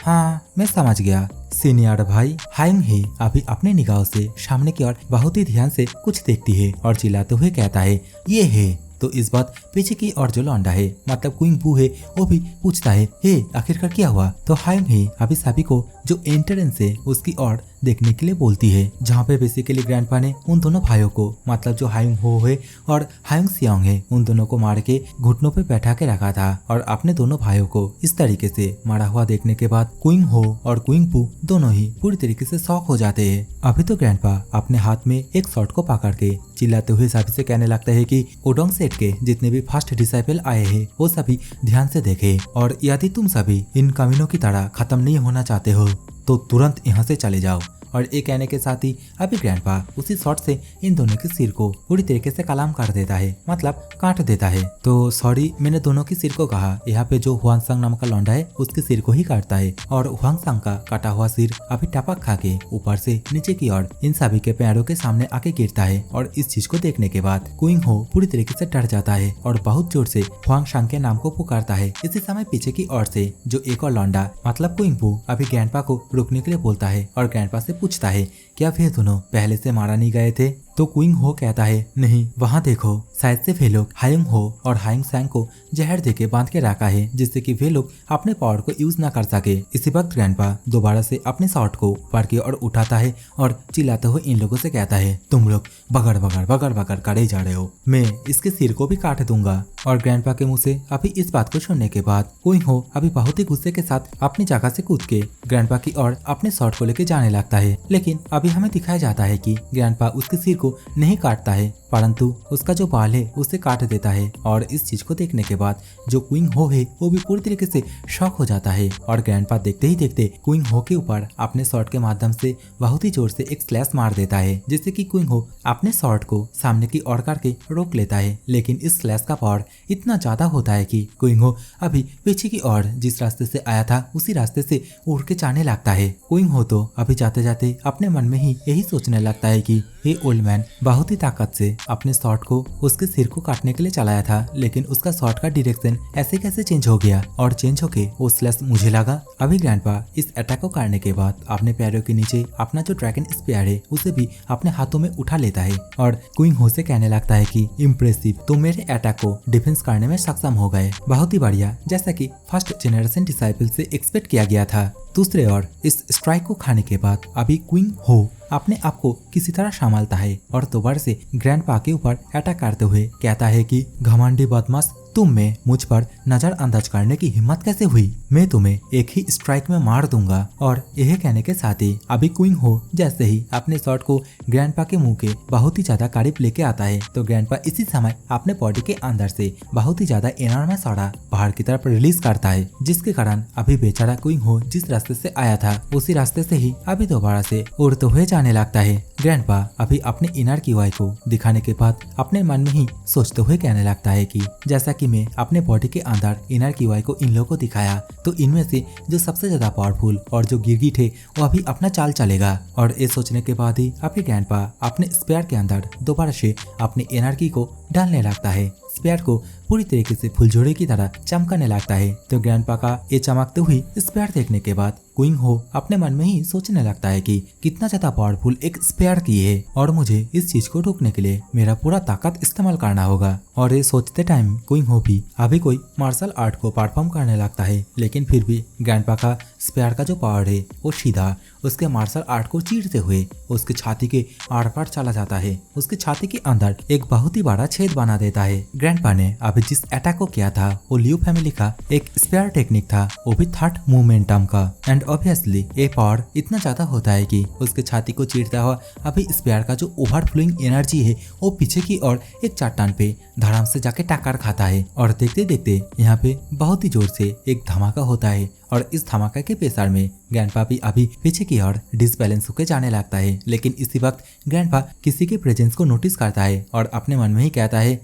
हाँ मैं समझ गया सीनियर भाई। हायोंग ही अभी अपने निगाहों से सामने की ओर बहुत ही ध्यान से कुछ देखती है और चिल्लाते हुए कहता है, ये है। तो इस बात पीछे की और जो लौंडा है मतलब क्वीन बू है वो भी पूछता है, हे आखिरकार क्या हुआ? तो हायोंग ही अभी सभी को जो एंट्रेंस है उसकी ओर देखने के लिए बोलती है जहाँ पे बेसिकली ग्रैंडपा ने उन दोनों भाइयों को मतलब जो हायोंग हो है और हायोंग सियांग है उन दोनों को मार के घुटनों पे बैठा के रखा था। और अपने दोनों भाइयों को इस तरीके से मारा हुआ देखने के बाद क्वीन हो और क्वीन बू दोनों ही पूरी तरीके से शॉक हो जाते हैं। अभी तो ग्रैंडपा अपने हाथ में एक शॉट को पकड़ के चिल्लाते हुए सभी से कहने लगता है कि ओडोंग सेट के जितने भी फर्स्ट डिसाइपल आए हैं वो सभी ध्यान से देखे और यदि तुम सभी इन कमीनों की तरह खत्म नहीं होना चाहते हो तो तुरंत यहाँ से चले जाओ। और ये कहने के साथ ही अभी ग्रैंडपा उसी शॉट से इन दोनों के सिर को पूरी तरीके से कलाम कर देता है मतलब काट देता है। तो सॉरी मैंने दोनों के सिर को कहा, यहाँ पे जो हुआंग सांग नाम का लौंडा है उसके सिर को ही काटता है और हुआंग सांग का काटा हुआ सिर अभी टपक खा के ऊपर से नीचे की ओर इन सभी के पैरों के सामने आके गिरता है। और इस चीज को देखने के बाद क्वीन हो पूरी तरीके से डर जाता है और बहुत जोर से हुआंग सांग के नाम को पुकारता है। इसी समय पीछे की ओर से जो एक और लौंडा मतलब क्वीन बू अभी ग्रैंडपा को रुकने के लिए बोलता है और ग्रैंडपा से पूछता है, क्या वे दोनों पहले से मारा नहीं गए थे? तो क्वीन हो कहता है, नहीं वहाँ देखो शायद से वे लोग हायोंग हो और हायोंग सांग को जहर देके बांध के रखा है जिससे कि वे लोग अपने पावर को यूज ना कर सके। इसी वक्त ग्रैंडपा दोबारा से अपने शॉट को ऊपर की ओर उठाता है और चिल्लाते हुए इन लोगों से कहता है, तुम लोग बगड़ बगड़ बगड़ बगड़ करे जा रहे हो, मैं इसके सिर को भी काट दूंगा। और ग्रैंडपा के मुंह से अभी इस बात को सुनने के बाद क्वीन हो अभी बहुत ही गुस्से के साथ अपनी जगह से कूद के ग्रैंडपा की ओर अपने शॉट को लेके जाने लगता है। लेकिन अभी हमें दिखाया जाता है कि ग्रैंडपा उसके सिर को नहीं काटता है परंतु उसका जो बाल है उसे काट देता है। और इस चीज को देखने के बाद जो क्वीन हो है वो भी पूरी तरीके से शॉक हो जाता है और ग्रैंडपा देखते ही देखते क्वीन हो के ऊपर अपने शॉट के माध्यम से बहुत ही जोर से एक स्लैश मार देता है जिससे कि क्वीन हो अपने शॉट को सामने की ओर करके रोक लेता है। लेकिन इस स्लैश का पावर इतना ज्यादा होता है कि क्वीन हो अभी पीछे की ओर जिस रास्ते से आया था उसी रास्ते से उड़ के जाने लगता है। क्वीन हो तो अभी जाते जाते अपने मन में ही यही सोचने लगता है कि ये ओल्ड मैन बहुत ही ताकत से अपने शॉट को उसके सिर को काटने के लिए चलाया था, लेकिन उसका शॉट का डायरेक्शन ऐसे कैसे चेंज हो गया और चेंज होके वो स्लैश मुझे लगा। अभी ग्रैंडपा इस अटैक को करने के बाद अपने पैरों के नीचे अपना जो ड्रैगन स्पीयर है उसे भी अपने हाथों में उठा लेता है और क्वीन हो से कहने लगता है कि इम्प्रेसिव, तुम मेरे अटैक को डिफेंस करने में सक्षम हो गए, बहुत ही बढ़िया, जैसा कि फर्स्ट जनरेशन डिसाइपल से एक्सपेक्ट किया गया था। दूसरे ओर इस स्ट्राइक को खाने के बाद अभी क्वीन हो अपने आप को किसी तरह संभालता है और दोबारा से ग्रैंडपा के ऊपर अटैक करते हुए कहता है कि घमंडी बदमाश, तुम में मुझ पर नजरअंदाज करने की हिम्मत कैसे हुई? मैं तुम्हें एक ही स्ट्राइक में मार दूंगा। और यह कहने के साथ ही अभी क्वीन हो जैसे ही अपने शॉट को ग्रैंडपा के मुंह के बहुत ही ज्यादा करीब लेके आता है तो ग्रैंडपा इसी समय अपने बॉडी के अंदर से बहुत ही ज्यादा एनॉर्मस साड़ा बाहर की तरफ रिलीज करता है, जिसके कारण अभी बेचारा क्वीन हो जिस रास्ते से आया था उसी रास्ते से ही अभी दोबारा से उड़ते हुए जाने लगता है। ग्रैंडपा अभी अपने इनर की वाई को दिखाने के बाद अपने मन में ही सोचते हुए कहने लगता है कि जैसा कि मैं अपने बॉडी के अंदर इनर की वाई को इन लोगों को दिखाया तो इनमें से जो सबसे ज्यादा पावरफुल और जो गिरगिट है वो अभी अपना चाल चलेगा। और ये सोचने के बाद ही अभी ग्रैंडपा अपने स्पेयर के अंदर दोबारा से अपनी एनर्जी को डालने लगता है। स्पेयर को पूरी तरीके से फुलझोड़े की तरह चमकने लगता है। तो ग्रैंडपा का ये चमकते हुई स्पेयर देखने के बाद क्वीन हो अपने मन में ही सोचने लगता है कि कितना ज्यादा पावरफुल एक स्पेयर की है और मुझे इस चीज को रोकने के लिए मेरा पूरा ताकत इस्तेमाल करना होगा। और ये सोचते टाइम क्वीन हो भी अभी कोई मार्शल आर्ट को परफॉर्म करने लगता है, लेकिन फिर भी ग्रैंडपा का स्पेयर का जो पावर है वो सीधा उसके मार्शल आर्ट को चीरते हुए उसके छाती के आर पार चला जाता है। उसके छाती के अंदर एक बहुत ही बड़ा छेद बना देता है। ग्रैंडपा ने अभी जिस अटैक को किया था वो लियू फैमिली का एक स्पेयर टेक्निक था, वो भी थर्ड मोमेंटम का। एंड ऑब्वियसली ये पावर इतना ज्यादा होता है कि उसके छाती को चीरता हुआ अभी स्पेयर का जो ओवरफ्लोइंग एनर्जी है वो पीछे की ओर एक चट्टान पे धड़ाम से जाके टक्कर खाता है। और देखते देखते यहाँ पे बहुत ही जोर से एक धमाका होता है और इस धमाका के प्रेशर में ग्रैंडपा भी अभी पीछे की ओर डिसबैलेंस होकर जाने लगता है। लेकिन इसी वक्त ग्रैंडपा किसी के प्रेजेंस को नोटिस करता है और अपने मन में ही कहता है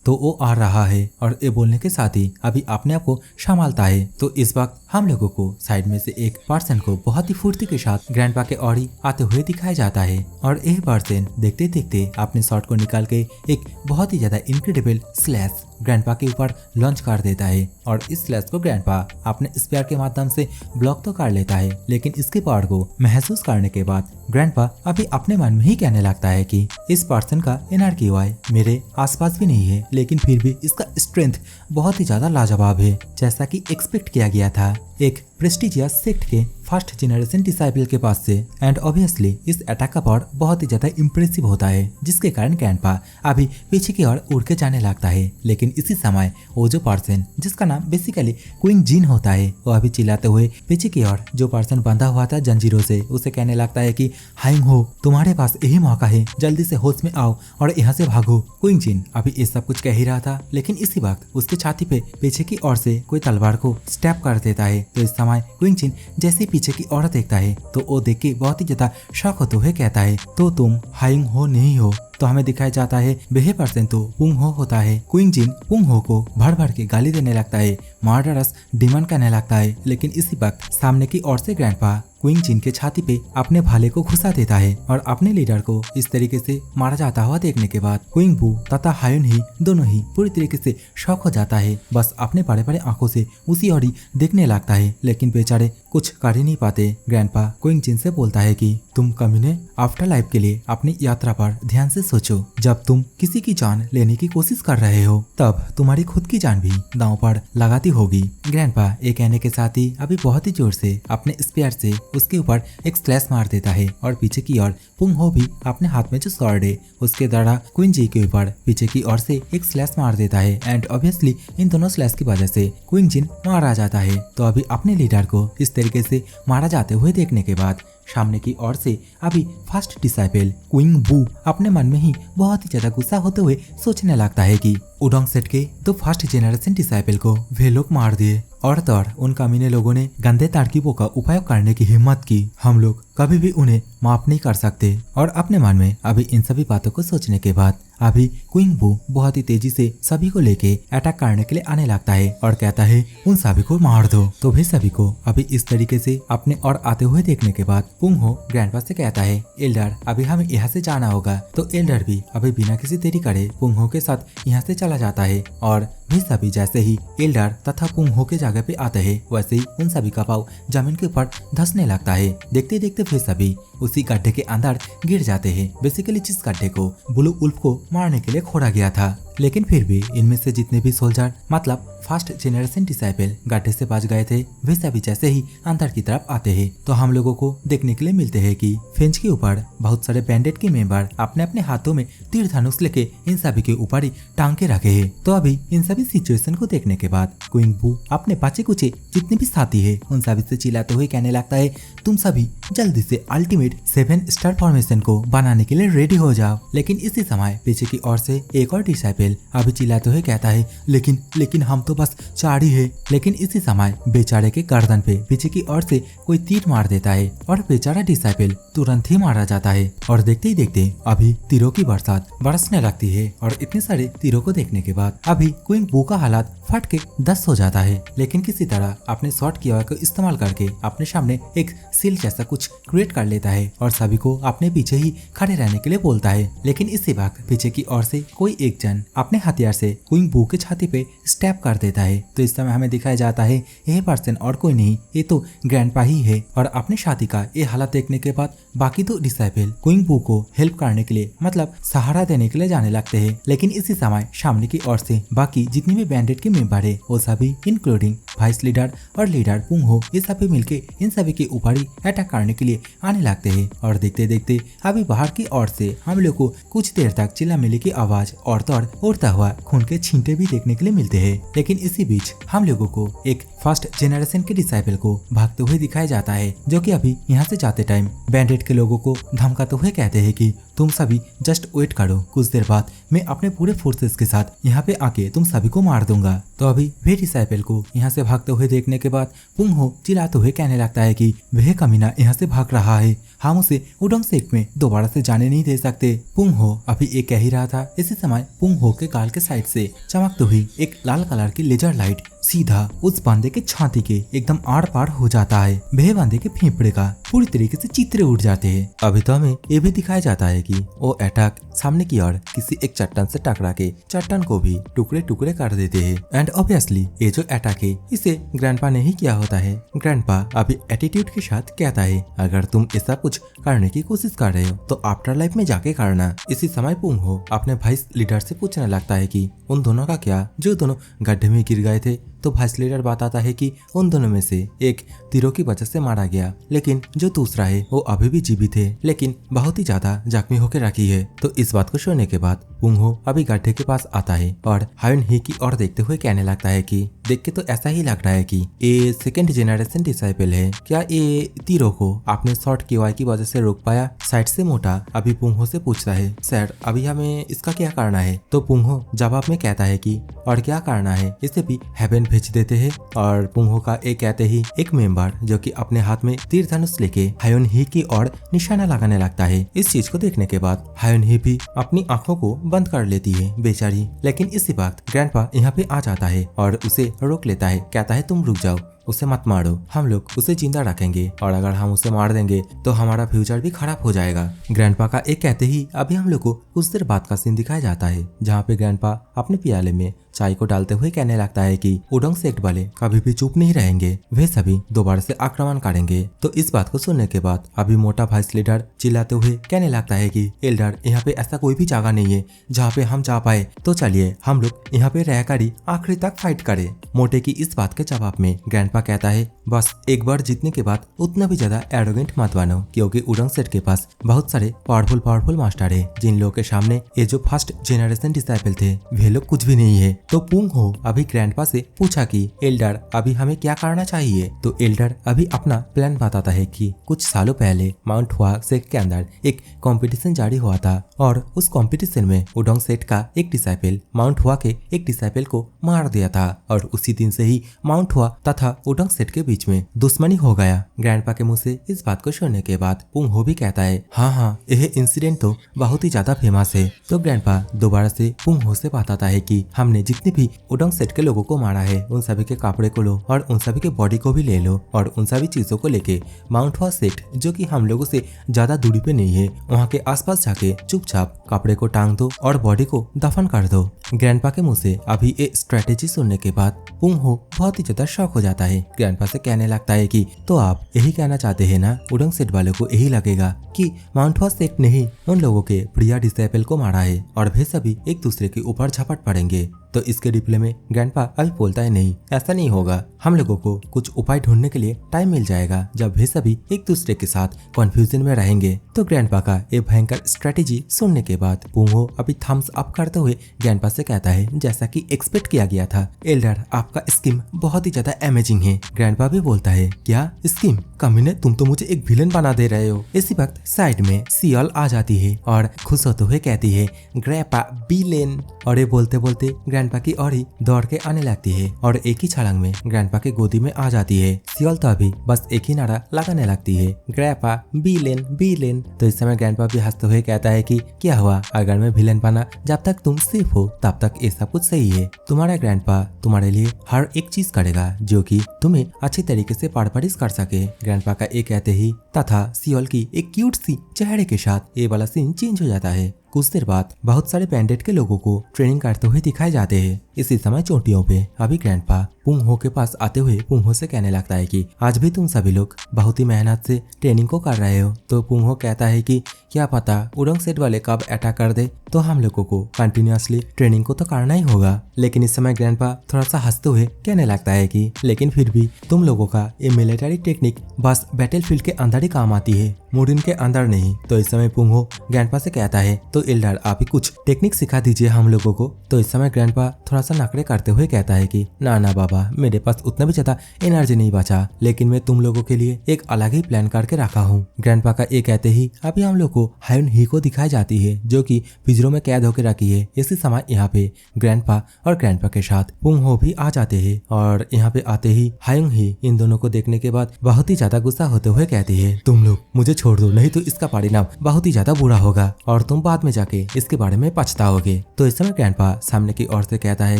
तो वो आ रहा है। और ये बोलने के साथ ही अभी अपने आप को संभालता है। तो इस वक्त हम लोगों को साइड में से एक पर्सन को बहुत ही फुर्ती के साथ ग्रैंडपा के ओर ही आते हुए दिखाया जाता है। और यह पर्सन देखते देखते अपने शॉट को निकाल के एक बहुत ही ज्यादा इनक्रेडिबल स्लैश ग्रैंडपा के ऊपर लॉन्च कर देता है। और इस स्लैश को ग्रैंडपा अपने स्पेयर के माध्यम से ब्लॉक तो कर लेता है, लेकिन इसके पावर को महसूस करने के बाद ग्रैंडपा अभी अपने मन में ही कहने लगता है कि इस पर्सन का एनर्जी वाई मेरे आसपास भी नहीं है, लेकिन फिर भी इसका स्ट्रेंथ बहुत ही ज्यादा लाजवाब है, जैसा कि एक्सपेक्ट किया गया था एक प्रेस्टिजियस सेक्ट के फर्स्ट जनरेशन डिसाइपल के पास से। एंड ऑब्वियसली इस अटैक का पावर बहुत ही ज्यादा इंप्रेसिव होता है, जिसके कारण ग्रैंडपा अभी पीछे की ओर उड़ के जाने लगता है। लेकिन इसी समय वो जो पर्सन जिसका नाम बेसिकली क्वीन जिन होता है, वो अभी चिल्लाते हुए पीछे की ओर जो पर्सन बंधा हुआ था जंजीरों से, उसे कहने लगता है कि हाइंग हो, तुम्हारे पास यही मौका है, जल्दी से होश में आओ और यहाँ से भागो। क्वीन जिन अभी ये सब कुछ कह ही रहा था, लेकिन इसी वक्त उसके छाती पे पीछे की ओर से कोई तलवार को स्टैप कर देता है। तो इस समय क्वीन जिन जैसे पीछे की ओर देखता है तो वो देख के बहुत ही ज्यादा शॉक होते हुए कहता है, तो तुम हाइंग हो नहीं हो। तो हमें दिखाया जाता है वह पर्सन तो पुंग हो होता है। क्वीन जिन पुंग हो को भर भर के गाली देने लगता है, मर्डरस डिमांड करने लगता है। लेकिन इसी वक्त सामने की ओर से ग्रैंडपा क्वीन जिन के छाती पे अपने भाले को घुसा देता है और अपने लीडर को इस तरीके से मारा जाता हुआ देखने के बाद क्वीन बू तथा हायुन ही दोनों ही पूरी तरीके से शॉक हो जाता है। बस अपने बड़े बड़े आंखों से उसी ओर ही देखने लगता है, लेकिन बेचारे कुछ कर ही नहीं पाते। ग्रैंडपा क्वीन जिन से बोलता है कि तुम कमीने आफ्टर लाइफ के लिए अपनी यात्रा पर ध्यान से सोचो। जब तुम किसी की जान लेने की कोशिश कर रहे हो तब तुम्हारी खुद की जान भी दांव पर लगाती होगी। ग्रैंडपा ये कहने के साथ ही अभी बहुत ही जोर से अपने स्पेयर से उसके ऊपर एक स्लैश मार देता है और पीछे की ओर पुंग हो भी अपने हाथ में जो स्वॉर्ड है उसके द्वारा क्वीन जी के ऊपर पीछे की ओर से एक स्लैश मार देता है। एंड ऑब्वियसली इन दोनों स्लैश की वजह से क्वीन जिन मारा जाता है। तो अभी अपने लीडर को इस तरीके से मारा जाते हुए देखने के बाद सामने की ओर से अभी फर्स्ट डिसाइपल क्वीन बू अपने मन में ही बहुत ही ज्यादा गुस्सा होते हुए सोचने लगता है कि उडोंग सेट के तो फर्स्ट जनरेशन डिसाइपल को वे लोग मार दिए और तौर उन कमीने लोगों ने गंदे तरकीबों का उपयोग करने की हिम्मत की, हम लोग कभी भी उन्हें माफ नहीं कर सकते। और अपने मन में अभी इन सभी बातों को सोचने के बाद अभी क्वीन बू बहुत ही तेजी से सभी को लेके अटैक करने के लिए आने लगता है और कहता है उन सभी को मार दो। तो वे सभी को अभी इस तरीके से अपने और आते हुए देखने के बाद पुंग हो ग्रैंडपा से कहता है एल्डर अभी हमें यहाँ से जाना होगा। तो एल्डर भी अभी बिना किसी देरी करे पुंग हो के साथ यहाँ से चला जाता है। और वे सभी जैसे ही एल्डर तथा पुंग हो के जगह पे आते हैं वैसे ही उन सभी का पाँव जमीन के ऊपर धंसने लगता है। देखते देखते वे सभी उसी गड्ढे के अंदर गिर जाते हैं, बेसिकली जिस गड्ढे को ब्लू उल्फ को मारने के लिए खोदा गया था। लेकिन फिर भी इनमें से जितने भी सोल्जर मतलब फर्स्ट जनरेशन डिसाइपल गड्ढे से बच गए थे वे सभी जैसे ही अंदर की तरफ आते हैं तो हम लोगों को देखने के लिए मिलते हैं कि फेंच के ऊपर बहुत सारे बैंडेड के मेंबर अपने अपने हाथों में तीर धनुष लेके इन सभी के ऊपर ही टांग के रखे हैं। तो अभी इन सभी सिचुएशन को देखने के बाद क्वीन बू अपने बचे कुचे जितने भी साथी है उन सभी से चिल्लाते हुए कहने लगता है तुम सभी जल्दी से अल्टीमेट 7 स्टार फॉर्मेशन को बनाने के लिए रेडी हो जाओ। लेकिन इसी समय पीछे की ओर से एक और डिसाइपल अभी चिल्लाते हुए कहता है लेकिन हम तो बस 4 ही है। लेकिन इसी समय बेचारे के गर्दन पे पीछे की ओर से कोई तीर मार देता है और बेचारा डिसाइपल तुरंत ही मारा जाता है। और देखते ही देखते अभी तीरों की बरसात बरसने लगती है और इतने सारे तीरों को देखने के बाद अभी क्वीन बू का हालात फट के 10 हो जाता है। लेकिन किसी तरह अपने शॉर्ट की आवाज को इस्तेमाल करके अपने सामने एक सील जैसा कुछ क्रिएट कर लेता है और सभी को अपने पीछे ही खड़े रहने के लिए बोलता है। लेकिन इसी वक्त पीछे की ओर से कोई एक जन अपने हथियार से क्वीन बू के छाती पे स्टैप कर देता है। तो इस समय हमें दिखाया जाता है यह पर्सन और कोई नहीं, ये तो ग्रैंडपा ही है। और अपने साथी का ये हालत देखने के बाद बाकी दो डिसाइपल क्वीन बू को हेल्प करने के लिए मतलब सहारा देने के लिए जाने लगते हैं। लेकिन इसी समय सामने की ओर से बाकी जितने भी बैंडेड के मेंबर है वो सभी इंक्लूडिंग वाइस लीडर और लीडर पुंग हो ये सभी मिलके इन सभी के ऊपर ही अटैक करने के लिए आने लगते हैं। और देखते देखते अभी बाहर की ओर से हम लोग को कुछ देर तक चिल्लामिल्ली की आवाज और तौर उड़ता हुआ खून के छींटे भी देखने के लिए मिलते हैं। लेकिन इसी बीच हम लोगों को एक फर्स्ट जेनरेशन के डिसाइपल को भागते हुए दिखाया जाता है, जो कि अभी यहाँ से जाते टाइम बैंडेड के लोगों को धमकाते हुए कहते हैं कि तुम सभी जस्ट वेट करो, कुछ देर बाद मैं अपने पूरे फोर्सेस के साथ यहाँ पे आके तुम सभी को मार दूंगा। तो अभी वे डिसाइपल को यहाँ से भागते हुए देखने के बाद पुंग हो चिल्लाते हुए कहने लगता है कि वह कमीना यहाँ से भाग रहा है, हम उसे उडोंग सेक में दोबारा से जाने नहीं दे सकते। पुंग हो अभी ये कह ही रहा था, इसी समय पुंग हो के गाल के साइड से चमकती हुई एक लाल कलर की लेजर लाइट सीधा उस बंदे के छाती के एकदम आर पार हो जाता है। वह बंदे के फेफड़े का पूरी तरीके से चित्रे उड़ जाते हैं। अभी तो हमें ये भी दिखाया जाता है कि वो अटैक सामने की ओर किसी एक चट्टान से टकरा के चट्टान को भी टुकड़े टुकड़े कर देते हैं। एंड ऑब्वियसली ये जो अटैक है इसे ग्रैंडपा ने ही किया होता है। ग्रैंडपा अभी एटीट्यूड के साथ कहता है, अगर तुम ऐसा कुछ करने की कोशिश कर रहे हो तो आफ्टर लाइफ में जाके करना। इसी समय पुंग हो अपने वाइस लीडर से पूछने लगता है कि उन दोनों का क्या, जो दोनों गड्ढे में गिर गए थे। तो वाइस लीडर बताता है कि उन दोनों में से एक तीरों की वजह से मारा गया, लेकिन जो दूसरा है वो अभी भी जीवित है, लेकिन बहुत ही ज्यादा जख्मी होकर रखी है। तो इस बात को सुनने के बाद पुंग हो अभी गड्ढे के पास आता है और हायुन ही की ओर देखते हुए कहने लगता है कि देख के तो ऐसा ही लग रहा है कि ये सेकंड जेनरेशन डिसाइपल है, क्या ये तीरों को आपने शॉर्ट KY की वजह से रोक पाया? साइड से मोटा अभी पुंग हो से पूछता है, सर अभी हमें इसका क्या करना है? तो पुंग हो जवाब में कहता है कि और क्या करना है, इसे भी हेवन भेज देते हैं। और पुंग हो का एक कहते ही एक मेंबर जो कि अपने हाथ में तीर धनुष लेके हायुन ही की ओर निशाना लगाने लगता है। इस चीज को देखने के बाद हायुन ही भी अपनी आंखों को बंद कर लेती है बेचारी। लेकिन इसी वक्त ग्रैंडपा यहाँ पे आ जाता है और उसे रोक लेता है, कहता है तुम रुक जाओ, उसे मत मारो, हम लोग उसे जिंदा रखेंगे और अगर हम उसे मार देंगे तो हमारा फ्यूचर भी खराब हो जाएगा। ग्रैंडपा का एक कहते ही अभी हम लोग को कुछ देर बाद का सीन दिखाया जाता है, जहाँ पे ग्रैंडपा अपने प्याले में चाय को डालते हुए कहने लगता है कि उडोंग सेक्ट वाले कभी भी चुप नहीं रहेंगे, वे सभी दोबारा से आक्रमण करेंगे। तो इस बात को सुनने के बाद अभी मोटा वाइस लीडर चिल्लाते हुए कहने लगता है कि एल्डर यहाँ पे ऐसा कोई भी जगह नहीं है जहाँ पे हम जा पाए, तो चलिए हम लोग यहाँ पे रहकर ही आखिरी तक फाइट करें। मोटे की इस बात के जवाब में ग्रैंडपा कहता है, बस एक बार जीतने के बाद उतना भी ज्यादा एरोगेंट मत बनो, क्योंकि उडोंग सेट के पास बहुत सारे पावरफुल मास्टर है, जिन लोगों के सामने ये जो फर्स्ट जेनरेशन डिसाइपल थे वे लोग कुछ भी नहीं है। तो पुंग हो अभी ग्रैंडपा से पूछा कि एल्डर अभी हमें क्या करना चाहिए। तो एल्डर अभी अपना प्लान बताता है कि कुछ सालों पहले माउंट हुआ सेट के अंदर एक कंपटीशन जारी हुआ था और उस कंपटीशन में उडोंग सेट का एक डिसाइपल माउंट हुआ के एक डिसाइपल को मार दिया था और उसी दिन से ही माउंट हुआ तथा उडोंग सेट के बीच में दुश्मनी हो गया। ग्रैंडपा के मुंह से इस बात को सुनने के बाद पुंग हो भी कहता है, हाँ यह इंसिडेंट तो बहुत ही ज्यादा फेमस है। तो ग्रैंडपा दोबारा से पुंग हो से बताता है कि हमने जितने भी उडोंग सेट के लोगों को मारा है उन सभी के कपड़े को लो और उन सभी के बॉडी को भी ले लो और उन सभी चीजों को लेके माउंट हुआ सेट जो कि हम लोगों से ज्यादा दूरी पे नहीं है वहाँ के आसपास जाके चुपचाप कपड़े को टांग दो और बॉडी को दफन कर दो। ग्रैंडपा के मुंह से अभी ये स्ट्रेटेजी सुनने के बाद पुंग हो बहुत ही ज्यादा शॉक हो जाता है। ग्रैंडपा से कहने लगता है कि तो आप यही कहना चाहते हैं ना, उडोंग सेट वालों को यही लगेगा कि माउंट हुआ सेट ने ही उन लोगों के प्रिया डिसाइपल को मारा है और वे सभी एक दूसरे के ऊपर झपट पड़ेंगे। तो इसके रिप्ले में ग्रैंडपा अभी बोलता है, नहीं ऐसा नहीं होगा, हम लोगों को कुछ उपाय ढूंढने के लिए टाइम मिल जाएगा जब वे सभी एक दूसरे के साथ कंफ्यूजन में रहेंगे। तो ग्रैंडपा का ये भयंकर स्ट्रेटेजी सुनने के बाद पुंग हो अभी थम्स अप करते हुए ग्रैंडपा से कहता है, जैसा कि एक्सपेक्ट किया गया था एल्डर, आपका स्कीम बहुत ही ज्यादा अमेजिंग है। ग्रैंडपा भी बोलता है, क्या स्कीम? कमीने, तुम तो मुझे एक विलन बना दे रहे हो। इसी वक्त साइड में सियल आ जाती है और खुश होते हुए कहती है, ग्रैंडपा विलेन। और ये बोलते बोलते ग्रैंडपा की ओर ही दौड़ के आने लगती है और एक ही छलांग में ग्रैंडपा के गोदी में आ जाती है। सियल तो अभी बस एक ही नारा लगाने लगती है, ग्रैंडपा विलेन विलेन। तो इस समय ग्रैंडपा भी हंसते हुए कहता है कि क्या हुआ, अगर मैं विलेन बना, जब तक तुम सेफ हो तब तक ये सब कुछ सही है। तुम्हारा ग्रैंडपा तुम्हारे लिए हर एक चीज करेगा जो कि तुम्हें अच्छी तरीके से परवरिश कर सके। ग्रैंडपा का एक कहते ही तथा सियल की एक क्यूट सी चेहरे के साथ ये वाला सीन चेंज हो जाता है। कुछ देर बाद बहुत सारे बैंडेड के लोगों को ट्रेनिंग करते हुए दिखाए जाते हैं। इसी समय चोटियों पे अभी ग्रैंडपा पुंग हो के पास आते हुए पुंग हो से कहने लगता है कि आज भी तुम सभी लोग बहुत ही मेहनत से ट्रेनिंग को कर रहे हो। तो पुंग हो कहता है कि क्या पता उडंग सेट वाले कब अटैक कर दे, तो हम लोगों को कंटिन्यूअसली ट्रेनिंग को तो करना ही होगा। लेकिन इस समय ग्रैंडपा थोड़ा सा हंसते हुए कहने लगता है कि लेकिन फिर भी तुम लोगों का ये मिलिट्री टेक्निक बस बैटलफील्ड के अंदर ही काम आती है, मुरिन के अंदर नहीं। तो इस समय पुंग हो ग्रैंडपा से कहता है तो एल्डर आप ही कुछ टेक्निक सिखा दीजिए हम लोगों को। तो इस समय ग्रैंडपा थोड़ा सा नखरे करते हुए कहता है कि ना ना बाबा, मेरे पास उतना भी ज्यादा एनर्जी नहीं बचा, लेकिन मैं तुम लोगों के लिए एक अलग ही प्लान करके रखा हूँ। ग्रैंडपा का ये कहते ही अभी हम लोग को हायुन ही को दिखाई जाती है जो कि पिंजरों में कैद होकर रखी है। इसी समय यहाँ पे ग्रैंडपा और ग्रैंडपा के साथ पुंग हो भी आ जाते हैं और यहाँ पे आते ही हायुन ही इन दोनों को देखने के बाद बहुत ही ज्यादा गुस्सा होते हुए कहती है तुम लोग मुझे छोड़ दो, नहीं तो इसका परिणाम बहुत ही ज्यादा बुरा होगा और तुम बाद में जाके इसके बारे में पछताओगे। तो इस समय ग्रैंडपा सामने की ओर से कहता है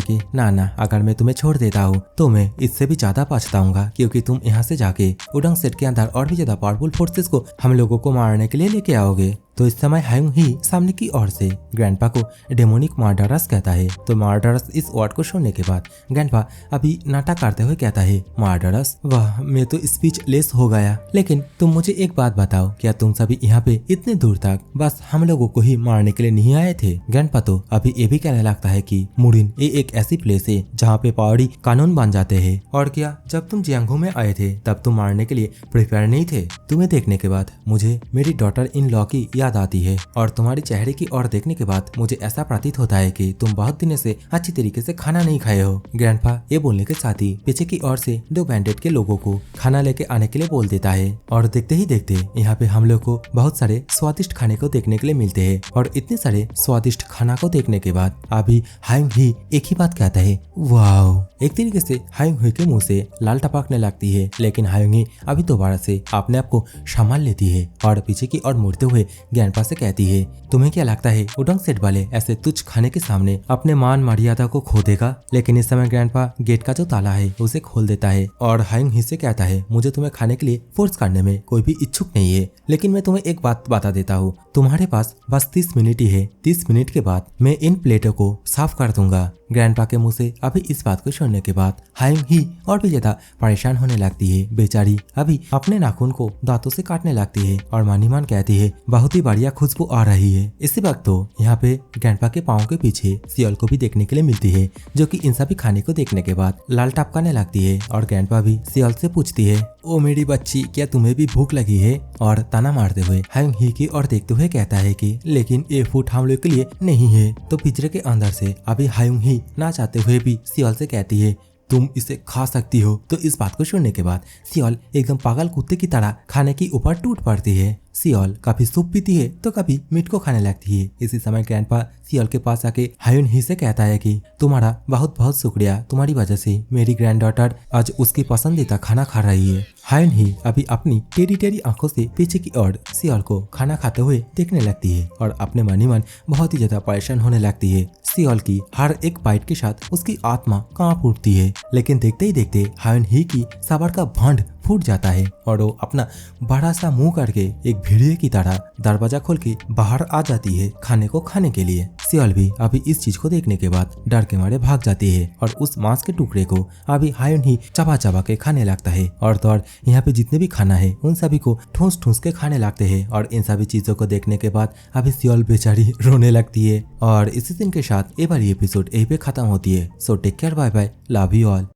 कि ना ना, अगर मैं तुम्हें छोड़ देता हूँ तो मैं इससे भी ज्यादा पछताऊंगा, क्योंकि तुम यहाँ से जाके उडंग सेट के अंदर और भी ज्यादा पावरफुल फोर्सेस को हम लोगों को मारने के लिए लेके आओगे। तो इस समय हायुन ही सामने की ओर से ग्रैंडपा को डेमोनिक मर्डरस कहता है। तो मर्डरस इस वर्ड को सुनने के बाद ग्रैंडपा अभी नाटक करते हुए कहता है मर्डरस, वाह मैं तो स्पीच लेस हो गया। लेकिन तुम मुझे एक बात बताओ, क्या तुम सभी यहाँ पे इतने दूर तक बस हम लोगों को ही मारने के लिए नहीं आए थे? ग्रैंडपा तो अभी ये भी कहने लगता है कि मुरिन ये एक ऐसी प्लेस है जहाँ पे पहाड़ी कानून बन जाते हैं, और क्या जब तुम जियांगो में आए थे तब तुम मारने के लिए प्रिपेयर नहीं थे? तुम्हें देखने के बाद मुझे मेरी डॉटर इन लॉ की याद आती है, और तुम्हारी चेहरे की ओर देखने के बाद मुझे ऐसा प्रतीत होता है कि तुम बहुत दिनों से अच्छी तरीके से खाना नहीं खाए हो। ग्रैंडपा ये बोलने के साथ ही पीछे की ओर से दो बैंडेड के लोगों को खाना लेके आने के लिए बोल देता है, और देखते ही देखते यहाँ पे हम लोग को बहुत सारे स्वादिष्ट खाने को देखने के लिए मिलते हैं। और इतने सारे स्वादिष्ट खाना को देखने के बाद अभी हायुन ही एक ही बात कहता है, वाओ। एक तरीके से हायुन ही के मुंह से लाल टपकने लगती है, लेकिन हायुन ही अभी दोबारा से अपने आप को संभाल लेती है और पीछे की ओर मुड़ते हुए ग्रैंडपा से कहती है तुम्हें क्या लगता है उडंग सेट वाले ऐसे तुच्छ खाने के सामने अपने मान मर्यादा को खो देगा? लेकिन इस समय ग्रैंडपा गेट का जो ताला है उसे खोल देता है और हायुन ही से कहता है मुझे तुम्हें खाने के लिए फोर्स करने में कोई भी इच्छुक नहीं है, लेकिन मैं तुम्हें एक बात बता देता हूँ, तुम्हारे पास बस 30 मिनट ही है। 30 मिनट के बाद मैं इन प्लेटों को साफ कर दूंगा। ग्रैंडपा के मुंह से अभी इस बात को सुनने के बाद हायुन ही और भी ज्यादा परेशान होने लगती है। बेचारी अभी अपने नाखून को दांतों से काटने लगती है और मन ही मन कहती है बहुत ही बढ़िया खुशबू आ रही है। इसी वक्त तो यहाँ पे ग्रैंडपा के पाँव के पीछे सियल को भी देखने के लिए मिलती है, जो कि इन सभी खाने को देखने के बाद लाल टपकाने लगती है। और ग्रैंडपा भी सियल से पूछती है ओ मेरी बच्ची, क्या तुम्हें भी भूख लगी है? और ताना मारते हुए हायुन ही की ओर देखते हुए कहता है कि लेकिन ये फूड हम लोग के लिए नहीं है। तो पिंजरे के अंदर से अभी हायुन ही ना चाहते हुए भी सियल से कहती है तुम इसे खा सकती हो। तो इस बात को सुनने के बाद सियल एकदम पागल कुत्ते की तरह खाने के ऊपर टूट पड़ती है। सियल कभी सूप पीती है तो कभी मीट को खाने लगती है। इसी समय ग्रैंडपा सियल के पास आके हायुन ही से कहता है कि तुम्हारा बहुत बहुत शुक्रिया, तुम्हारी वजह से मेरी ग्रैंड डॉटर आज उसकी पसंदीदा खाना खा रही है। हायुन ही अभी अपनी टेढ़ी टेढ़ी आंखों से पीछे की ओर सियल को खाना खाते हुए देखने लगती है और अपने मन ही मन बहुत ही ज्यादा परेशान होने लगती है। सियल की हर एक बाइट के साथ उसकी आत्मा कांप उठती है, लेकिन देखते ही देखते हायुन ही की सबर का भांड फूट जाता है और वो अपना बड़ा सा मुंह करके एक भेड़िए की तरह दरवाजा खोल के बाहर आ जाती है खाने को खाने के लिए। सियल भी अभी इस चीज को देखने के बाद डर के मारे भाग जाती है और उस मांस के टुकड़े को अभी हायुन ही चबा चबा के खाने लगता है। और तो और यहाँ पे जितने भी खाना है उन सभी को ठूस ठूस के खाने लगते हैं। और इन सभी चीजों को देखने के बाद अभी सियल बेचारी रोने लगती है। और इसी दिन के साथ ये वाली एपिसोड यही पे खत्म होती है। So take care, bye bye, love you all.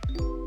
you